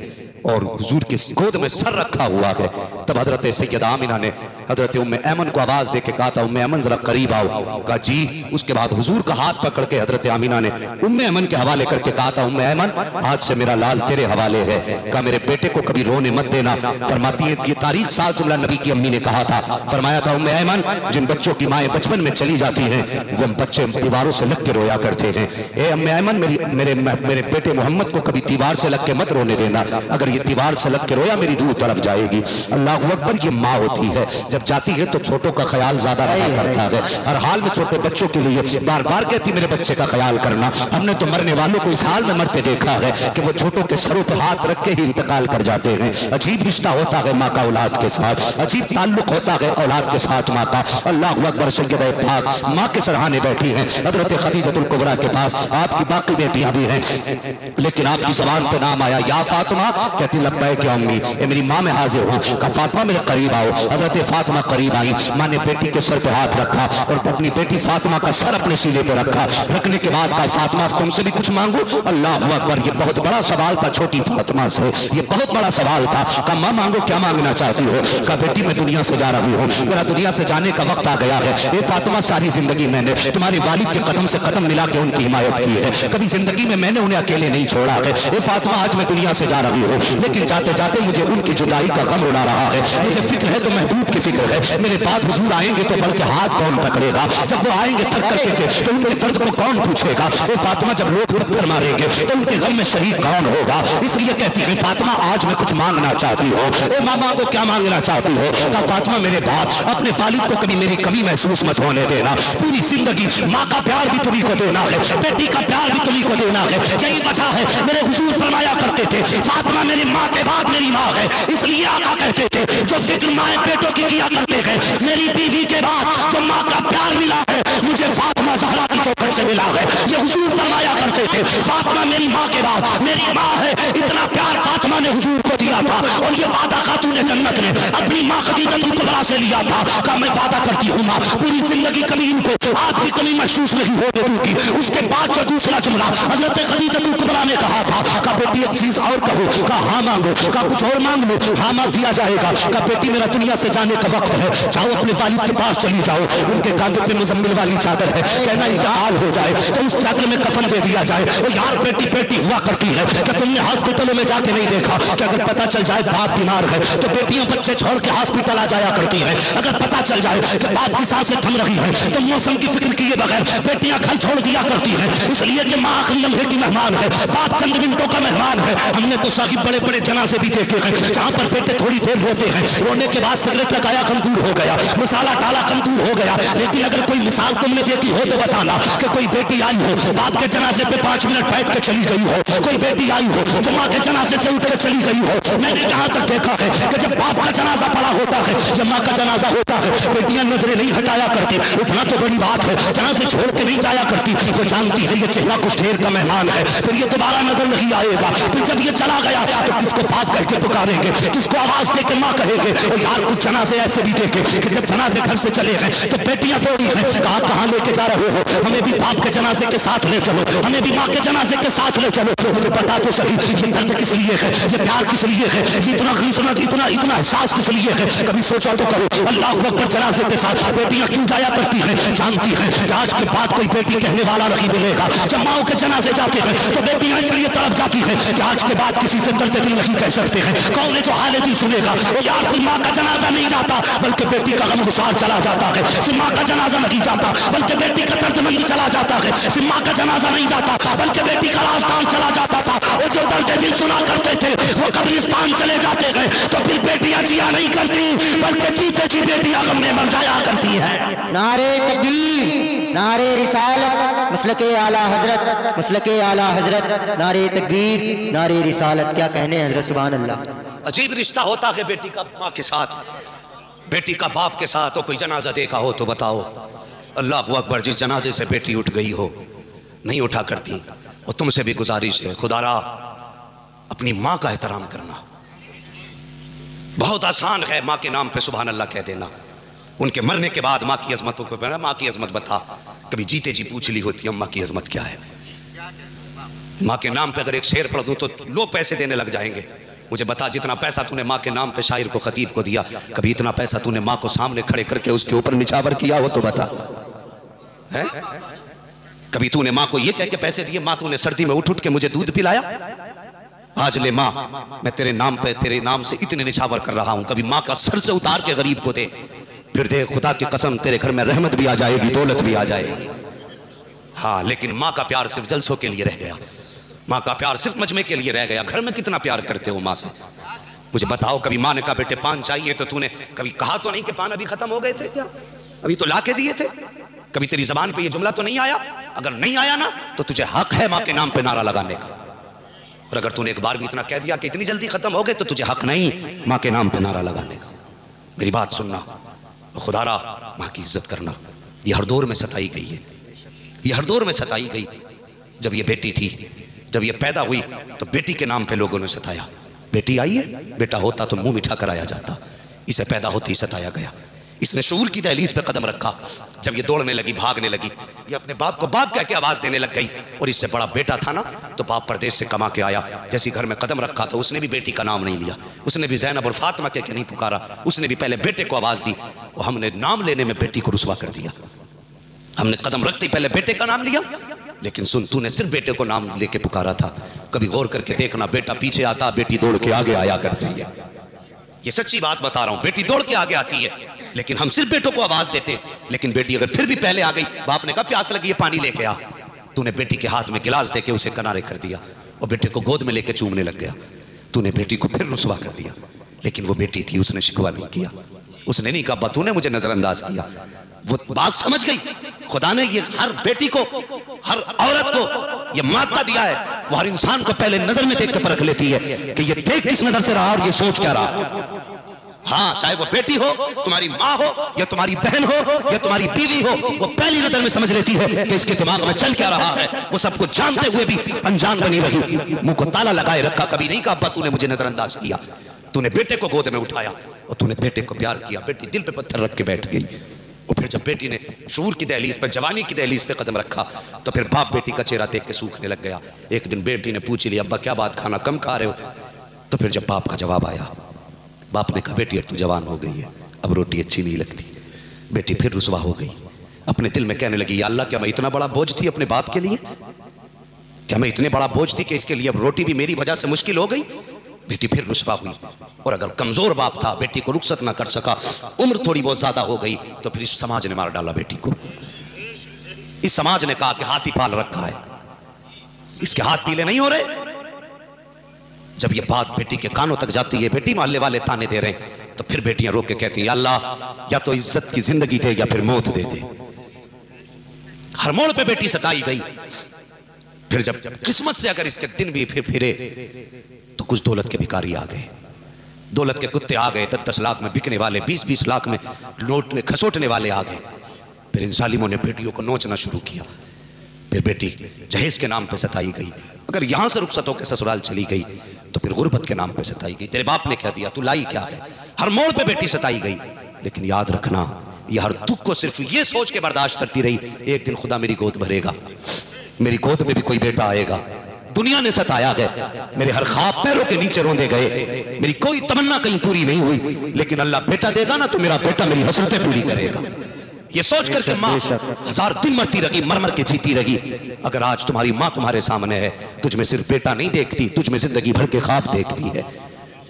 [SPEAKER 3] और हुजूर की गोद में सर रखा हुआ है। तब हजरत सैयदा आमिना ने हजरत उम्मे ऐमन को आवाज दे के कहा था, उम्मे ऐमन जरा करीब आओ। कहा जी। उसके बाद हुजूर का हाथ पकड़ के हजरत आमिना ने उम्मे ऐमन के हवाले करके कहा था, उम्मे ऐमन आज से मेरा लाल तेरे हवाले है। कहा मेरे बेटे को कभी रोने मत देना। फरमाती है ये तारीख साल जुमला नबी की अम्मी ने कहा था। फरमाया था, उम्मे ऐमन जिन बच्चों की माएँ बचपन में चली जाती हैं वो बच्चे दीवारों से लग के रोया करते हैं। ए उम्मे ऐमन मेरे बेटे मोहम्मद को कभी दीवार से लग के मत रोने देना। अगर ये दीवार से लग के रोया मेरी रूह तड़प जाएगी। अल्लाहु अकबर। ये माँ होती है, जब जाती है तो छोटों का ख्याल ज्यादा रखा करता है। हर हाल में छोटे बच्चों के लिए बार बार कहती मेरे बच्चे का ख्याल करना। हमने तो मरने वालों को इस हाल में मरते देखा है कि वो छोटों के सरों पर हाथ रख के ही इंतकाल कर जाते हैं। अजीब रिश्ता होता है माँ का औलाद के साथ, अजीब ताल्लुक होता है औलाद के साथ माँ का। अल्लाहु अकबर। सैयदा पाक माँ के सराहने बैठी हैं हजरत खदीजतुल कुबरा के पास। आपकी बाकी बेटियां भी हैं, लेकिन आपकी जबान पे नाम आया या फातिमा। कहती लब्बैक या अम्मी, मेरी माँ में हाजिर हूँ। कहा फातिमा मेरे करीब आओ। हजरत फातिमा करीब आई। माँ ने बेटी के सर पे हाथ रखा और अपनी बेटी फातिमा का सर अपने सीने पे रखा। रखने के बाद कहा फातिमा तुमसे भी कुछ मांगू। अल्लाहु अकबर। ये बहुत बड़ा सवाल था छोटी फातिमा से, ये बहुत बड़ा सवाल था। कहा माँ मांगो, क्या मांगना चाहती हो। कहा बेटी मैं दुनिया से जा रही हूँ, मेरा दुनिया से जाने का वक्त आ गया है। ये फातिमा सारी जिंदगी मैंने तुम्हारे वालिद के कदम से कदम मिला के उनकी हिमायत की है, कभी जिंदगी में मैंने उन्हें अकेले नहीं छोड़ा है। ये फातिमा आज मैं दुनिया से जा रही हूँ, लेकिन जाते जाते मुझे उनकी जुदाई का गम उड़ा रहा है। मुझे फिक्र है तो महबूब की फिक्र है। मेरे बाद हुजूर आएंगे तो बल्कि हाथ कौन पकड़ेगा। जब वो आएंगे थक करके तो उनके दर्द को कौन पूछेगा। ये फातिमा जब लोग पत्थर मारेंगे तो उनके गम में शरीक कौन होगा। इसलिए कहती है फातिमा आज मैं कुछ मांगना चाहती हूँ। ए मामा को क्या मांगना चाहती हो। कहा फातिमा मेरे बाप अपने वालिद को कभी मेरी कमी महसूस मत होने देना। पूरी जिंदगी माँ का प्यार भी तुम्ही को देना है, बेटी का प्यार भी तुम्ही को देना है। यही वजह है मेरे हुजूर फरमाया करते थे फातिमा मेरी माँ के बाद मेरी माँ है। इसलिए आका कहते थे जो फिक्र माए बेटों की किया करते हैं, मेरी बीवी के बाद जो माँ का प्यार मिला है मुझे फातिमा ज़हरा की चौखट से मिला है। ये हुजूर फरमाया करते थे फातिमा मेरी माँ के बाद मेरी माँ है। इतना प्यार फातिमा ने हुजूर को दिया था और ये वादा खातून जन्नत ने अपनी माँ खदीजतुल कुबरा से लिया था। कहा मैं वादा करती हूँ माँ पूरी जिंदगी कभी इनको आपकी कमी महसूस नहीं होने दूंगी। उसके बाद जो दूसरा जुमला हजरत खदीजतुल कुबरा ने कहा था, कहा बेटी एक चीज और कहो। कहा हाँ मांगो। कहा कुछ और मांग लो। हाँ मांग दिया जाएगा। कहा बेटी मेरा दुनिया से जाने का वक्त है, जाओ अपने वालिद के पास चली जाओ। उनके कांधे पे मुजम्मिल वाली चादर है, कहना इंतकाल हो जाए तो उस चादर में कफन दे दिया जाए। और यार बेटी बेटी हुआ करती है कि तुमने हॉस्पिटलों में जाके नहीं देखा कि अगर पता चल जाए बाप बीमार है तो बेटियों बच्चे छोड़ के हॉस्पिटल आ जाया करती है। अगर पता चल जाए कि बाप की सांसें थम रही है तो मौसम की फिक्र किए बगैर बेटियां घर छोड़ दिया करती है। इसलिए कि माँ आखिरी लम्हे की मेहमान है, बाप चंद मिनटों का मेहमान है। हमने तो साहिब बड़े बड़े जनाजे भी देखे हैं जहाँ पर बेटे थोड़ी देर रोते हैं, रोने के बाद सिगरेट लगाया कम दूर हो गया, मसाला डाला कम दूर हो गया। लेकिन अगर कोई मिसाल तुमने देखी हो तो बताना कि कोई बेटी आई हो बाप के जनाजे पे 5 मिनट बैठ के चली गई हो, कोई बेटी आई हो जो माँ के जनाजे से उठ के चली गई हो। मैंने यहाँ तक देखा है कि जब बाप का जनाजा पड़ा होता है या माँ का जनाजा होता है बेटियां नजरें नहीं हटाया करती। इतना तो बड़ी बात है, जनाजे छोड़ के नहीं जाया करती। वो जानती है ये चेहरा कुछ देर का मेहमान है, फिर ये दोबारा नजर नहीं आएगा। फिर जब ये चला गया तो किसको बाप कह के पुकारेंगे, किसको आवाज दे के माँ कहेंगे। और यार कुछ जनाजे ऐसे भी देखे कि जब जनाजे घर से चले गए तो बेटियां दौड़ी हैं, कहाँ लेके जा रहे हो, हमें भी बाप के जनाजे के साथ ले चलो, हमें भी माँ के जनाजे के साथ ले चलो। मुझे बता तो सही ये दर्द किस लिए है, ये प्यार किस लिए है, इतना इतना इतना इतना एहसास किस लिए है। कभी सोचा तो करो। अल्लाह अकबर जनाजे के साथ बेटियां क्यों जाया करती हैं, जानती हैं कि आज के बाद कोई बेटी कहने वाला नहीं मिलेगा। जब माओ के जनाजे जाते हैं तो बेटियां इसलिए तड़प जाती हैं कि आज के बाद किसी से दर्द दिल नहीं कह सकते हैं। कौन है जो हाले दिल सुनेगा। और यार फिर माँ का जनाजा नहीं जाता बल्कि बेटी का गम गुसार चला जाता है। फिर माँ का जनाजा नहीं जाता बल्कि बेटी का दर्दमंद चला जाता है। फिर माँ का जनाजा नहीं जाता बल्कि बेटी का राजस्थान चला जाता था। और जो दर्द दिल सुना करते थे वो कब्रिस्तान चले जाते हैं। तो फिर बेटियां जिया नहीं करती बल्कि जीते जी बेटियां गम में मर जाया करती है।
[SPEAKER 5] नारे तकबीर, नारे रिसालत, मसलके आला हजरत, मसलके आला हजरत, नारे तकबीर, नारे रिसालत। क्या कहने हजरत, सुभान अल्लाह।
[SPEAKER 3] अजीब रिश्ता होता है बेटी का माँ के साथ, बेटी का बाप के साथ। हो कोई जनाजा देखा हो तो बताओ। अल्लाह अकबर। जिस जनाजे से बेटी उठ गई हो नहीं उठा करती। और तुमसे भी गुजारिश है खुदारा अपनी माँ का एहतराम करना। बहुत आसान है माँ के नाम पे सुभान अल्लाह कह देना। उनके मरने के बाद माँ की अजमतों को बना, माँ की अजमत बता। कभी जीते जी पूछ ली होती अम्मा की अजमत क्या है। माँ के नाम पे अगर एक शेर पढ़ दूं तो लोग पैसे देने लग जाएंगे। मुझे बता, जितना पैसा तूने माँ के नाम पे शायर को, खतीब को दिया, कभी इतना पैसा तूने माँ को सामने खड़े करके उसके ऊपर निछावर किया हो तो बता। है कभी तूने माँ को ये कह के पैसे दिए, माँ तूने सर्दी में उठ उठ के मुझे दूध पिलाया? आज ले माँ, मैं तेरे नाम पे, तेरे नाम से इतने निछावर कर रहा हूं, कभी माँ का सर से उतार के गरीब को दे, फिर दे, खुदा की कसम तेरे घर में रहमत भी आ जाएगी, दौलत भी आ जाएगी। हाँ, लेकिन माँ का प्यार सिर्फ जलसों के लिए रह गया, माँ का प्यार सिर्फ मजमे के लिए रह गया। घर में कितना प्यार करते हो माँ से? मुझे बताओ, कभी माँ ने कहा बेटे पान चाहिए तो तूने कभी कहा तो नहीं कि पान अभी खत्म हो गए थे क्या, अभी तो ला के दिए थे? कभी तेरी जबान पे ये जुमला तो नहीं आया? अगर नहीं आया ना तो तुझे हक है माँ के नाम पे नारा लगाने का। और अगर तूने एक बार भी इतना कह दिया कि इतनी जल्दी खत्म हो गए तो तुझे हक नहीं माँ के नाम पे नारा लगाने का। मेरी बात सुनना, खुदारा माँ की इज्जत करना। ये हर दौर में सताई गई है, ये हर दौर में सताई गई। जब ये बेटी थी, जब ये पैदा हुई तो बेटी के नाम पे लोगों ने सताया। बेटी आई है, बेटा होता तो मुंह मिठा कराया जाता, इसे पैदा होते ही सताया गया। इसने शऊर की दहलीज पे कदम रखा। जब ये दौड़ने लगी, भागने लगी, ये अपने बाप को बाप कह के आवाज देने लग गई। और इससे बड़ा बेटा था ना, तो बाप परदेश से कमा के आया, जैसे घर में कदम रखा तो उसने भी बेटी का नाम नहीं लिया, उसने भी ज़ैनब और फातिमा कह के नहीं पुकारा, उसने भी पहले बेटे को आवाज दी। और हमने नाम लेने में बेटी को रुसवा कर दिया। हमने कदम रखते ही पहले बेटे का नाम लिया। लेकिन सुन, तूने सिर्फ बेटे को नाम लेके पुकारा था। कभी गौर करके देखना, बेटा पीछे आता, बेटी दौड़ के आगे आया करती है। ये सच्ची बात बता रहा हूं, बेटी दौड़ के आगे आती है। लेकिन हम सिर्फ बेटों को आवाज देते, लेकिन बेटी अगर फिर भी पहले आ गई, बाप ने कहा प्यास लगी है पानी लेके आ, तूने बेटी के हाथ में गिलास देके उसे किनारे कर दिया और बेटे को गोद में लेके चूमने लग गया। तूने बेटी को फिर रुसवा कर दिया। लेकिन वो बेटी थी, उसने शिकवा नहीं किया, उसने नहीं कहा तूने मुझे नजरअंदाज किया। वो बात समझ गई। खुदा ने ये हर बेटी को, हर औरत को ये माता दिया है, वो हर इंसान को पहले नजर में देख के परख लेती है कि ये देख किस नजर से रहा और ये सोच क्या रहा। हाँ, चाहे वो बेटी हो, तुम्हारी माँ हो, या तुम्हारी बहन हो, या तुम्हारी बीवी हो, वो पहली नजर में समझ लेती है कि इसके दिमाग में चल क्या रहा है। वो सब कुछ जानते हुए भी अनजान बनी रही, मुंह को ताला लगाए रखा, कभी नहीं कहा अब्बा तूने मुझे नजरअंदाज किया। तूने बेटे को गोद में उठाया और तूने बेटे को प्यार किया। बेटी दिल पे पत्थर रख के बैठ गई। और फिर जब बेटी ने शूर की दहलीज पर, जवानी की दहलीज पे कदम रखा, तो फिर बाप बेटी का चेहरा देख के सूखने लग गया। एक दिन बेटी ने पूछ लिया, अब्बा क्या बात, खाना कम खा रहे हो? तो फिर जब बाप का जवाब आया, बाप ने कहा बेटी अब तू जवान हो गई है, अब रोटी अच्छी नहीं लगती। बेटी फिर रुसवा हो गई। अपने दिल में कहने लगी, या अल्लाह क्या मैं इतना बड़ा बोझ थी अपने बाप के लिए? क्या मैं इतने बड़ा बोझ थी कि इसके लिए अब रोटी भी मेरी वजह से मुश्किल हो गई? बेटी फिर रुसवा हुई। और अगर कमजोर बाप था, बेटी को रुखसत ना कर सका, उम्र थोड़ी बहुत ज्यादा हो गई, तो फिर इस समाज ने मार डाला बेटी को। इस समाज ने कहा कि हाथी पाल रखा है, इसके हाथ पीले नहीं हो रहे। जब ये बात बेटी के कानों तक जाती है, बेटी मोहल्ले वाले ताने दे रहे हैं, तो फिर बेटियां रोक के कहती हैं, अल्लाह या तो इज्जत की जिंदगी दे या फिर मौत दे दे। हर मोड़ पे बेटी सताई गई। फिर जब किस्मत से अगर इसके दिन भी फिर फिरे, तो कुछ दौलत के भिखारी आ गए, दौलत के कुत्ते आ गए, 10-10 लाख में बिकने वाले, 20-20 लाख में लौटने खसोटने वाले आ गए। फिर इन जालिमों ने बेटियों को नोचना शुरू किया। फिर बेटी जहेज के नाम पे सताई गई। अगर यहां से रुखसत होकर ससुराल चली गई तो फिर गुर्बत के नाम पे सताई गई। तेरे बाप ने क्या दिया, तू लाई क्या है? हर मोड़ पे बेटी सताई गई। लेकिन याद रखना, ये हर दुख को सिर्फ ये सोच के बर्दाश्त करती रही, एक दिन खुदा मेरी गोद भरेगा, मेरी गोद में भी कोई बेटा आएगा। दुनिया ने सताया है, मेरे हर ख्वाब पैरों के नीचे रोंदे गए, मेरी कोई तमन्ना कहीं पूरी नहीं हुई, लेकिन अल्लाह बेटा देगा ना तो मेरा बेटा मेरी हसरतें पूरी करेगा। ये सोच करके माँ 1000 दिन मरती रही, मर मर के जीती रही। अगर आज तुम्हारी माँ तुम्हारे सामने है, तुझ में सिर्फ बेटा नहीं देखती, तुझ में जिंदगी भर के ख्वाब देखती है,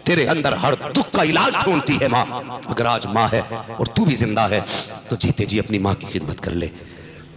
[SPEAKER 3] तेरे अंदर हर दुख का इलाज ढूंढती है माँ। अगर आज माँ है और तू भी जिंदा है तो जीते जी अपनी माँ की खिदमत कर ले।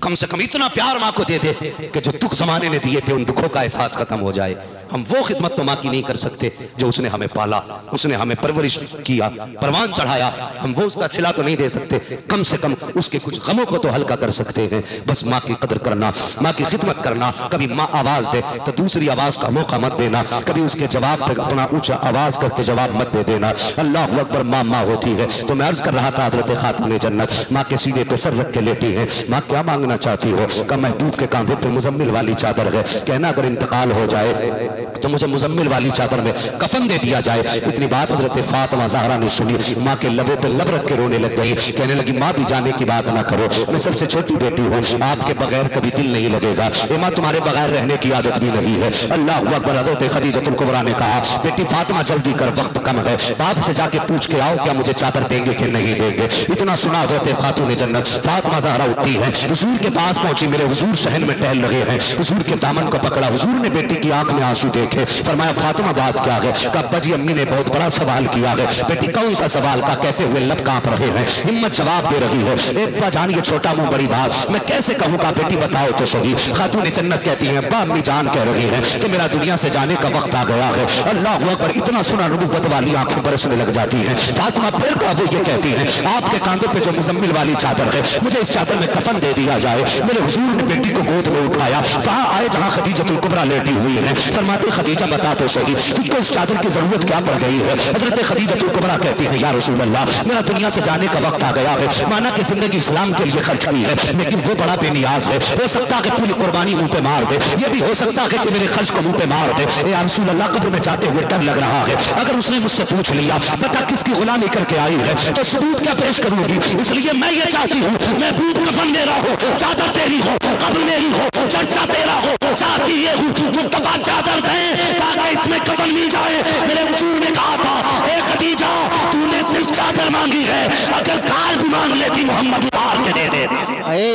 [SPEAKER 3] कम से कम इतना प्यार माँ को दे दे कि जो दुख जमाने ने दिए थे उन दुखों का एहसास खत्म हो जाए। हम वो खिदमत तो माँ की नहीं कर सकते जो उसने हमें पाला, उसने हमें परवरिश किया, परवान चढ़ाया, हम वो उसका सिला तो नहीं दे सकते, कम से कम उसके कुछ गमों को तो हल्का कर सकते हैं। बस माँ की कदर करना, माँ की खिदमत करना। कभी माँ आवाज दे तो दूसरी आवाज का मौका मत देना, कभी उसके जवाब पे अपना ऊंचा आवाज करके जवाब मत दे देना। अल्लाह अकबर, माँ माँ होती है। तो मैं अर्ज कर रहा था, हज़रत खातून जन्नत माँ के सीने पे सर रख के लेटी है। माँ क्या मांगना चाहती हो? का महबूब के कांधे पे मुजम्मिल वाली चादर है। कहना अगर इंतकाल हो जाए
[SPEAKER 4] तो मुझे मुजम्मिल वाली चादर में कफन दे दिया जाए। इतनी बात हजरत फातिमा ज़हरा ने सुनी, माँ के लबों पे लब रख के रोने लग गई। कहने लगी माँ भी जाने की बात ना करो, मैं सबसे छोटी बेटी हूँ, आपके बगैर कभी दिल नहीं लगेगा। माँ तुम्हारे बगैर रहने की आदत भी नहीं है। अल्लाह अकबर। हज़रत खदीजतुल कुबरा ने कहा बेटी फातिमा जल्दी कर, वक्त कम है, बाप से जाके पूछ के आओ क्या मुझे चादर देंगे कि नहीं देंगे। इतना सुना हज़रत खातून जन्नत फातिमा ज़हरा उठती है, हुजूर के पास पहुंची। मेरे हुजूर शहन में टहल रहे हैं, हुजूर के दामन को पकड़ा, हुजूर ने बेटी की आंख में आंसू देखे, फरमाया फातिमा बात क्या है। कहा अब्बा जी अम्मी ने बहुत बड़ा सवाल किया है। बेटी कौन सा सवाल का, कहते हुए लब कांप रहे हैं, हिम्मत जवाब दे रही है। एक बार जानिए छोटा मुंह बड़ी बात, मैं कैसे कहूँ का बेटी बताओ तो सही। खातून जन्नत कहती है अब्बा अम्मी जान कह रही है कि मेरा दुनिया से जाने का वक्त आ गया है। अल्लाह अकबर। इतना सुना नबुव्वत वाली आंखें बरसने लग जाती हैं। फातिमा फिर वो ये कहती है आपके कांधे पे जो मुजम्मिल वाली चादर है, मुझे इस चादर में कफन दे दिया जाए। मेरे हुजूर ने बेटी को गोद में उठाया, वहां आए जहां खदीजतुल कुबरा लेटी हुई है। फरमाते खदीजा बता तो सही कि इस चादर की जरूरत क्या पड़ गई है। हजरत खदीजतुल कुबरा कहती है या रसूल अल्लाह मेरा दुनिया से जाने का वक्त आ गया है। माना कि जिंदगी इस्लाम के लिए खर्च की है, लेकिन वो बड़ा बेनियाज है। हो सकता है कि पूरी कुर्बानी मुंह पे मार दे, ये भी हो सकता है कि मेरे खर्च को मुंह पे मार दे। या रसूल अल्लाह कब्र में जाते हुए डर लग रहा है, अगर उसने मुझसे पूछ लिया बता किसकी गुलामी करके आई है तो सबूत क्या पेश करूंगी। इसलिए मैं ये चाहती हूँ महबूब कफन मेरा हो, चादर तेरी हो, कब्र मेरी हो, चर्चा तेरा हो। चाहती ये हूँ मुस्तफा चादर दे ताकि इसमें कफन भी जाए। मेरे हुजूर ने कहा था ए खदीजा तूने सिर्फ चादर मांगी है, अगर कार भी मांग लेती मोहम्मद उतार के दे दे।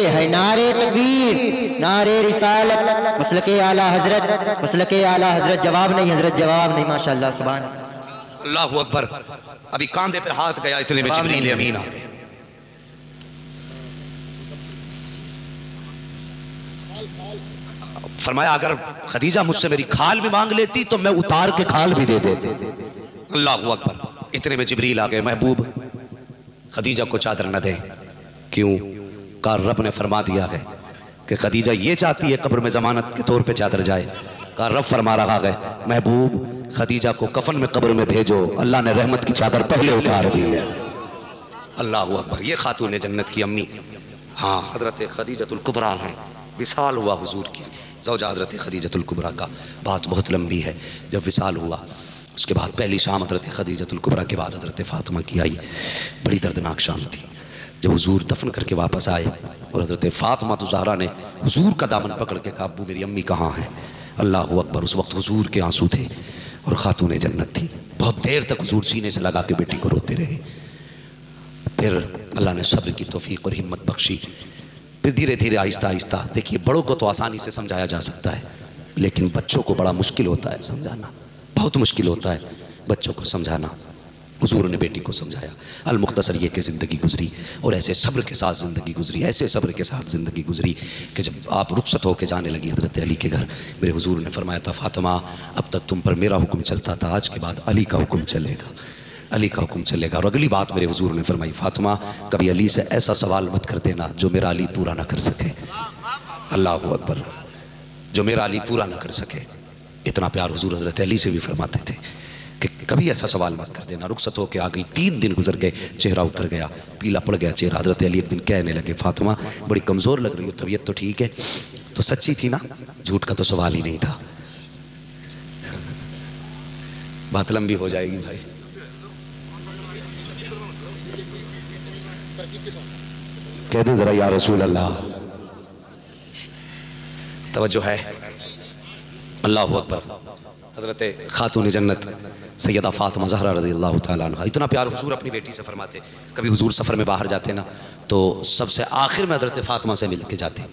[SPEAKER 5] है नारे तकबीर, नारे रिसालत, मसलके आला हजरत, मसलके आला हजरत। जवाब नहीं हजरत, जवाब नहीं। माशाअल्लाह सुभान
[SPEAKER 1] अल्लाह अकबर। अभी कांधे पे हाथ गया, इतने में जिब्रील अमीन आ गए। फरमाया अगर खदीजा मुझसे मेरी खाल भी मांग लेती तो मैं उतार के खाल भी दे देते। अल्लाह अकबर। इतने में जिब्रील आ गए, महबूब खदीजा को चादर न दे। क्यों? का रब ने फरमा दिया है कि खदीजा ये चाहती है कब्र में जमानत के तौर पे चादर जाए। का रब फरमा रहा है महबूब खदीजा को कफन में कब्र में भेजो, अल्लाह ने रहमत की चादर पहले उतार दी है। अल्लाह अकबर। ये खातून जन्नत की अम्मी, हाँ हजरत खदीजतुल कुबरा हैं। विसाल हुआ हुजूर की ज़ौजा हजरत खदीजतुल कुबरा का, बात बहुत लंबी है। जब विसाल हुआ उसके बाद पहली शाम हजरत खदीजतुल कुबरा के बाद हजरत फातिमा की आई। बड़ी दर्दनाक शाम थी। जब हुजूर दफन करके वापस आए और हजरत फातिमा तो ज़हरा ने हुजूर का दामन पकड़ के कहा अब्बू मेरी अम्मी कहाँ है। अल्लाह अकबर। उस वक्त हुजूर के आंसू थे और खातून जन्नत थी। बहुत देर तक हुजूर सीने से लगा के बेटी को रोते रहे। फिर अल्लाह ने सब्र की तौफीक और हिम्मत बख्शी। फिर धीरे धीरे आहिस्ता आहिस्ता, देखिए बड़ों को तो आसानी से समझाया जा सकता है, लेकिन बच्चों को बड़ा मुश्किल होता है समझाना, बहुत मुश्किल होता है बच्चों को समझाना। हुजूर ने बेटी को समझाया। अल मुख्तसर ये कि ज़िंदगी गुजरी और ऐसे सब्र के साथ ज़िंदगी गुजरी, ऐसे सब्र के साथ ज़िंदगी गुजरी कि जब आप रुखसत होकर जाने लगी हज़रत अली के घर, मेरे हुजूर ने फरमाया था फातिमा अब तक तुम पर मेरा हुक्म चलता था, आज के बाद अली का हुक्म चलेगा, अली का हुक्म चलेगा। और अगली बात मेरे हुजूर ने फरमाई फातिमा कभी अली से ऐसा सवाल मत कर देना जो मेरा अली पूरा ना कर सके। अल्लाह अकबर। जो मेरा अली पूरा ना कर सके। इतना प्यार हुजूर हज़रत अली से भी फरमाते थे कि कभी ऐसा सवाल मत कर देना। रुखसत होकर आ गई, 3 दिन गुजर गए, चेहरा उतर गया, पीला पड़ गया चेहरा। हज़रत अली एक दिन कहने लगे फातिमा बड़ी कमज़ोर लग रही हो, तबीयत तो ठीक है? तो सच्ची थी ना, झूठ का तो सवाल ही नहीं था। बात लंबी हो जाएगी भाई। कह दे जरा या रसूल अल्लाह। तवज्जो है। अल्लाह अकबर। हज़रत खातून जन्नत सैयदा फातिमा ज़हरा रज़ी अल्लाह तआला अन्हा, इतना प्यार हुजूर अपनी बेटी से फरमाते। कभी हुजूर सफ़र में बाहर जाते ना तो सबसे आखिर में हज़रत फातिमा से मिल के जाते,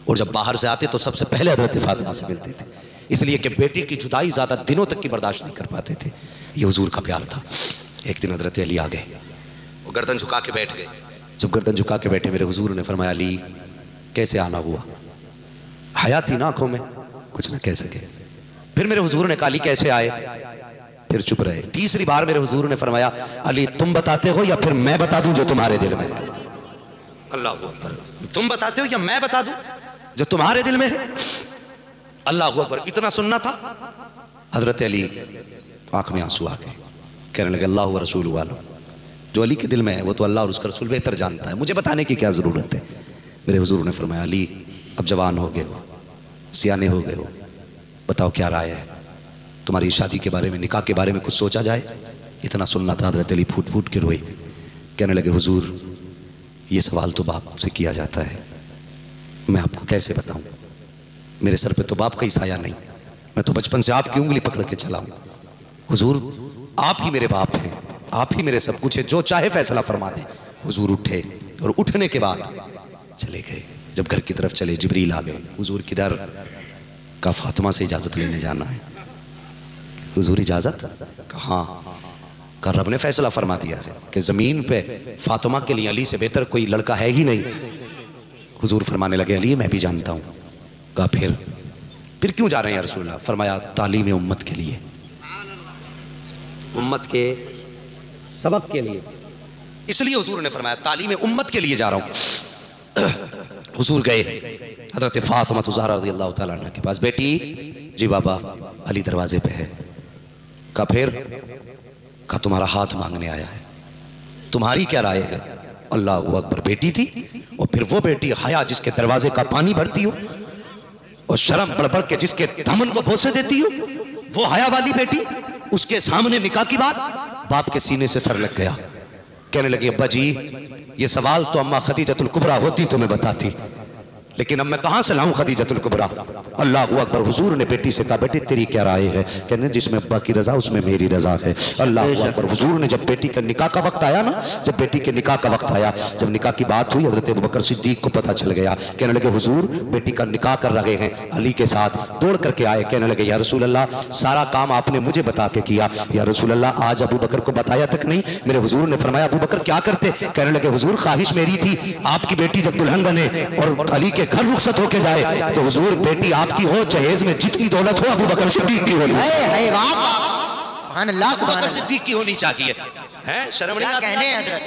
[SPEAKER 1] और जब बाहर से आते तो सबसे पहले हज़रत फातिमा से मिलते थे, इसलिए कि बेटी की जुदाई ज़्यादा दिनों तक की बर्दाश्त नहीं कर पाते थे। ये हुजूर का प्यार था। एक दिन हज़रत अली आ गए, वो गर्दन झुका के बैठ गए। जब गर्दन झुका के बैठे मेरे हुजूर ने फरमाया अली कैसे आना हुआ? हया थी ना आंखों में, कुछ ना कह सके। फिर मेरे हुजूर ने कहा अली कैसे आए? फिर चुप रहे। तीसरी बार मेरे हुजूर ने फरमाया अली तुम बताते हो या फिर मैं बता दूं जो तुम्हारे दिल में है? अल्लाह अकबर। तुम बताते हो या मैं बता दूं जो तुम्हारे दिल में है? अल्लाह अकबर। इतना सुनना था। हजरत अली आंख में आंसू आ गए, कहने लगे अल्लाह व रसूल वाला, जो अली के दिल में है वो तो अल्लाह और उसका रसूल बेहतर जानता है, मुझे बताने की क्या ज़रूरत है। मेरे हुजूर ने फरमाया अली अब जवान हो गए हो, सियाने हो गए हो, बताओ क्या राय है?
[SPEAKER 3] तुम्हारी शादी के बारे में, निकाह के बारे में कुछ सोचा जाए? इतना सुनना था, हज़रत अली फूट फूट के रोए, कहने लगे हुजूर ये सवाल तो बाप से किया जाता है, मैं आपको कैसे बताऊं, मेरे सर पे तो बाप का ही साया नहीं, मैं तो बचपन से आपकी उंगली पकड़ के चला हूं। हुजूर आप ही मेरे बाप हैं, आप ही मेरे सब कुछ है, जो चाहे फैसला फरमा दे। हुजूर उठे और उठने के बाद चले गए। जब घर की तरफ चले जिब्रील आ गए, हुजूर किधर? का फातिमा से इजाजत लेने जाना है। हुजूर इजाजत? कहाँ? का रब ने फैसला फरमा दिया है कि जमीन पे फातिमा के लिए अली से बेहतर कोई लड़का है ही नहीं। हुजूर फरमाने लगे अली मैं भी जानता हूं। कहा फिर क्यों जा रहे हैं या रसूलल्लाह? फरमाया तालीम उम्मत के लिए, उम्मत के सबक के लिए, इसलिए हुजूर ने फरमाया तालीम उम्मत के लिए जा रहा हूं। हुजूर गए हजरत फातिमा ज़हरा रज़ी अल्लाह तआला अन्हा के पास। बेटी जी बाबा अली दरवाजे पे है। कहा फिर? कहा तुम्हारा हाथ मांगने आया है, तुम्हारी क्या राय है? अल्लाह अकबर। बेटी थी और फिर वो बेटी हया जिसके दरवाजे का पानी भरती हो और शर्म बढ़ के जिसके दामन को बोसे देती हो, वो हया वाली बेटी, उसके सामने निकाह की बात। बाप के सीने से सर लग गया। कहने लगी अब्बा जी ये सवाल तो अम्मा खदीजतुल कुबरा होती तो मैं बताती, लेकिन अब मैं कहां से लाऊं खदीजतुल कुबरा? अल्लाह अकबर। हुजूर ने बेटी से कहा बेटी तेरी क्या राय है? कहने जिसमें अब्बा की रजा उसमें मेरी रजा है। अल्लाह अकबर। हुजूर ने जब बेटी का निकाह का वक्त आया ना, जब बेटी के निकाह का वक्त आया, जब निकाह की बात हुई, हजरत अबू बकर सिद्दीक को पता चल गया। कहने लगे हुजूर बेटी का निकाह कर रहे हैं अली के साथ। दौड़ करके आए, कहने लगे या रसूल अल्लाह सारा काम आपने मुझे बता के किया। या रसूल अल्लाह आज अबू बकर को बताया तक नहीं। मेरे हुजूर ने फरमाया अबू बकर क्या करते? कहने लगे हुजूर ख्वाहिश मेरी थी आपकी बेटी जब दुल्हन बने और अली के घर रुखसत होके जाए तो हुजूर बेटी आपकी हो, जहेज में जितनी दौलत हो अबू बकर सिद्दीक की होनी।
[SPEAKER 5] सुभान अल्लाह, सुभान अल्लाह।
[SPEAKER 3] सिद्दीक की होनी चाहिए। हैं शर्म नहीं
[SPEAKER 5] कहने हजरत?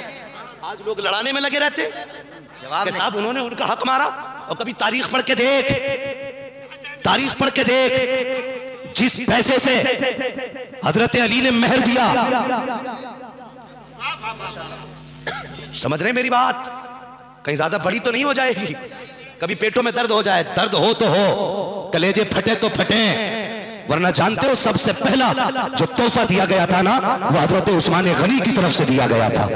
[SPEAKER 3] आज लोग लड़ाने में लगे रहते कि साहब उन्होंने उनका हक मारा। और कभी तारीख पढ़ के देख, तारीख पढ़ के देख, जिस पैसे से हजरत अली ने मेहर दिया, समझ रहे मेरी बात? कहीं ज्यादा बड़ी तो नहीं हो जाएगी। कभी पेटों में दर्द हो जाए, दर्द हो तो हो, कलेजे फटे तो फटे, वरना जानते हो सबसे पहला जो तोहफा दिया गया था ना, वो हजरत उस्मान गनी की तरफ से दिया गया था।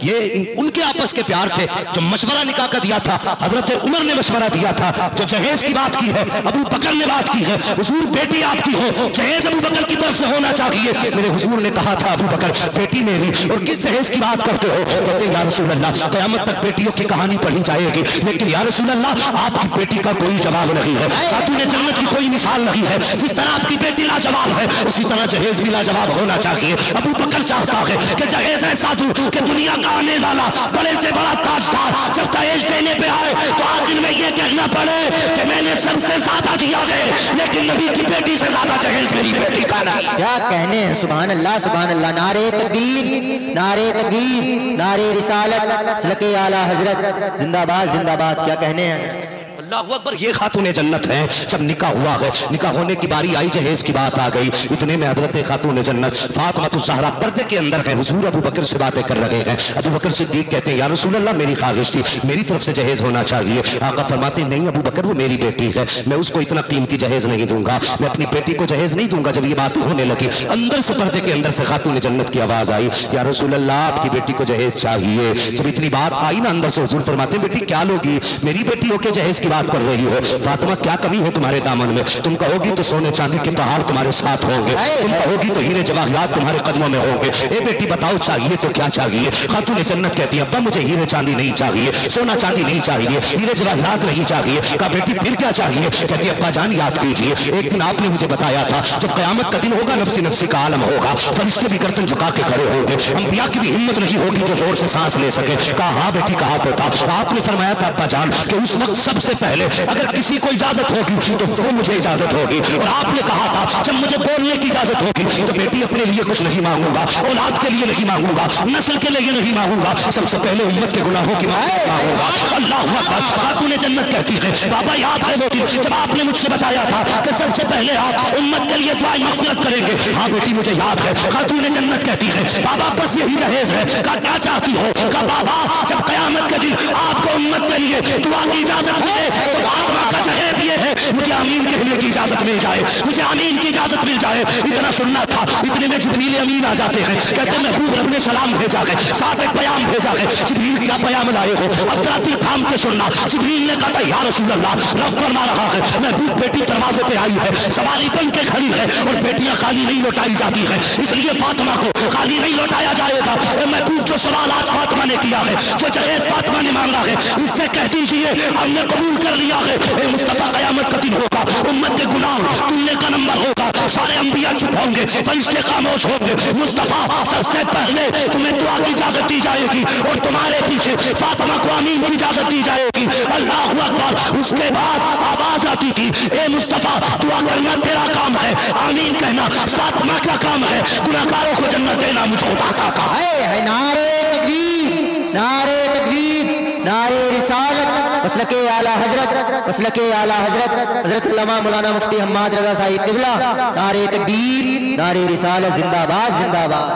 [SPEAKER 3] ये उनके आपस के प्यार थे। जो मशवरा निकाह का दिया था हजरत उमर ने मशवरा दिया था। जो जहेज की बात की है अबू बकर ने बात की है। हुजूर बेटी आपकी हो, जहेज अबू बकर की तरफ से होना चाहिए। मेरे हुजूर ने कहा था अबू बकर बेटी मेरी, और किस जहेज की बात करते हो? कहते या रसूल अल्लाह क़यामत तक बेटियों की कहानी पढ़ी जाएगी, लेकिन या रसूल अल्लाह आपकी बेटी का कोई जवाब नहीं है, खातून जन्नत की कोई मिसाल नहीं है। जिस तरह आपकी बेटी लाजवाब है उसी तरह जहेज भी लाजवाब होना चाहिए। अबू बकर चाहता है कि जहेज ऐसा दूं कि दुनिया का आने वाला बड़े से बड़ा ताजदार जब दहेज देने पे आए तो आखिर में ये कहना पड़े कि मैंने सबसे ज्यादा दिया है, लेकिन नबी की बेटी से ज्यादा जहेज मेरी बेटी का नहीं।
[SPEAKER 5] क्या कहने हैं? सुभान अल्लाह, सुभान अल्लाह। नारे तकबीर, नारे तकबीर, नारे रिसालत, सल्लल्लाहु आला हजरत, जिंदाबाद जिंदाबाद। क्या कहने हैं?
[SPEAKER 3] अल्लाहु अकबर। ये खातून जन्नत है। जब निकाह हुआ है, निकाह होने की बारी आई, जहेज की बात आ गई, इतने में हजरत खातून जन्नत फातिमा ज़हरा पर्दे के अंदर है। हुजूर अबू बकर से बातें कर रहे हैं। अबू बकर सिद्दीक कहते हैं या रसूल अल्लाह मेरी ख्वाहिश थी, मेरी तरफ से जहेज होना चाहिए। आका फरमाते नहीं अबू बकर वो मेरी बेटी है, मैं उसको इतना कीमती जहेज नहीं दूंगा, मैं अपनी बेटी को जहेज नहीं दूंगा। जब ये बात होने लगी अंदर से पर्दे के अंदर से खातून जन्नत की आवाज आई या रसूल अल्लाह आपकी बेटी को जहेज चाहिए। जब इतनी बात आई ना अंदर से, हुजूर फरमाते बेटी क्या लोगी, मेरी बेटी होके जहेज की बात कर रही हो। फातिमा क्या कमी है तुम्हारे दामन में? तुम कहोगी तो सोने चांदी के पहाड़ तुम्हारे साथ होंगे, तुम कहोगी तो हीरे जवाहरात तुम्हारे कदमों में होंगे। ए बेटी बताओ चाहिए तो क्या चाहिए? खातून जन्नत कहती है अब्बा मुझे हीरे चांदी नहीं चाहिए, सोना चांदी नहीं चाहिए, हीरे जवाहरात नहीं चाहिए। कहा बेटी फिर क्या चाहिए? कहती अब्बा जान याद कीजिए एक दिन आपने मुझे बताया था जब कयामत का दिन होगा नफ्सी नफ्सी का आलम होगा, फरिश्ते भी गर्दन झुका के खड़े होंगे, अंबिया की भी हिम्मत नहीं होगी जो जोर से सांस ले सके। कहा हाँ बेटी कहा तो था। आपने फरमाया था अब्बा जान कि उस वक्त सबसे पहले अगर किसी को इजाजत होगी तो वो मुझे इजाजत होगी, और आपने कहा था जब मुझे बोलने की इजाजत होगी तो बेटी अपने लिए कुछ नहीं मांगूंगा, औलाद के लिए नहीं मांगूंगा, नस्ल के लिए नहीं मांगूंगा, सबसे पहले उम्मत के गुनाहों की माफी मांगूंगा। अल्लाह अकबर। खातून जन्नत कहती है बाबा याद है वो दिन जब आपने मुझसे बताया था कि सबसे पहले आप उम्मत के लिए दुआ मग़फ़िरत करेंगे? हाँ बेटी मुझे याद है। खातून जन्नत कहती है बाबा बस यही जहेज है। कहा क्या चाहती हो? कहा बाबा जब कयामत के दिन आपको उम्मत के लिए दुआ की इजाजत मिले तो फातिमा का जहेज ये है
[SPEAKER 4] मुझे आमीन कहने की इजाजत मिल जाए, मुझे आमीन की इजाजत मिल जाए। इतना सुनना था, इतने में जिब्रील अमीन आ जाते हैं, कहते महबूब रब ने सलाम भेजा है, साथ एक बयान भेजा है। जिब्रील क्या बयान लाए हो? अब जरा दिल थाम के सुनना। जिब्रील ने कहा या रसूल अल्लाह, रब फरमा रहा है महबूब बेटी दरवाजे पे आई है, सवारी बन के खड़ी है और बेटियां खाली नहीं लौटाई जाती है, इसलिए फातिमा को खाली नहीं लौटाया जाएगा। महबूब जो सवाल आज फातिमा ने किया है, जो जहेज फातिमा ने मांगा है, इससे कह दीजिए हमने कबूल कर लिया है। ए मुस्तफा कयामत का दिन होगा, उम्मत के गुलाम तुमने का नंबर होगा, सारे अंबिया चुप होंगे, फरिश्ते खामोश होंगे। मुस्तफा सबसे पहले तुम्हें दुआ की इजाजत दी जाएगी और तुम्हारे पीछे फातिमा को आमीन की इजाजत दी जाएगी। अल्लाहु अकबर। उसके बाद आवाज आती थी, ए मुस्तफा दुआ करना तेरा काम है, आमीन कहना फातिमा का काम है, गुनाहगारों को जन्नत देना मुझको अता का
[SPEAKER 5] है। नारे तकबीर, नारे तकबीर, नारे रिसालत, मसलके आला हजरत, मसलके आला हजरत हजरत अल्लामा मौलाना मुफ्ती हम्माद रजा साहिब किबला। नारे तकबीर, नारे रिसालत, जिंदाबाद जिंदाबाद।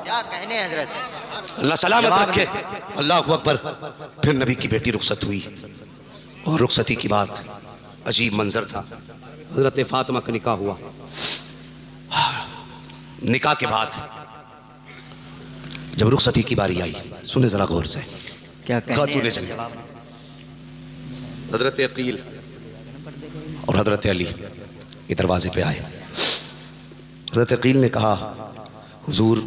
[SPEAKER 5] क्या कहने हजरत,
[SPEAKER 3] अल्लाह सलामत रखे। अल्लाह अकबर। फिर नबी की बेटी रुखसत हुई और रुखसती की बात अजीब मंजर था। हजरत फातिमा का निकाह हुआ। निकाह के बाद जब रुखसती की बारी आई, सुने जरा गौर से,
[SPEAKER 5] क्या कहने
[SPEAKER 3] हजरत अकील और हजरत अली ये दरवाजे पे आए। हजरत अकील ने कहा, हुजूर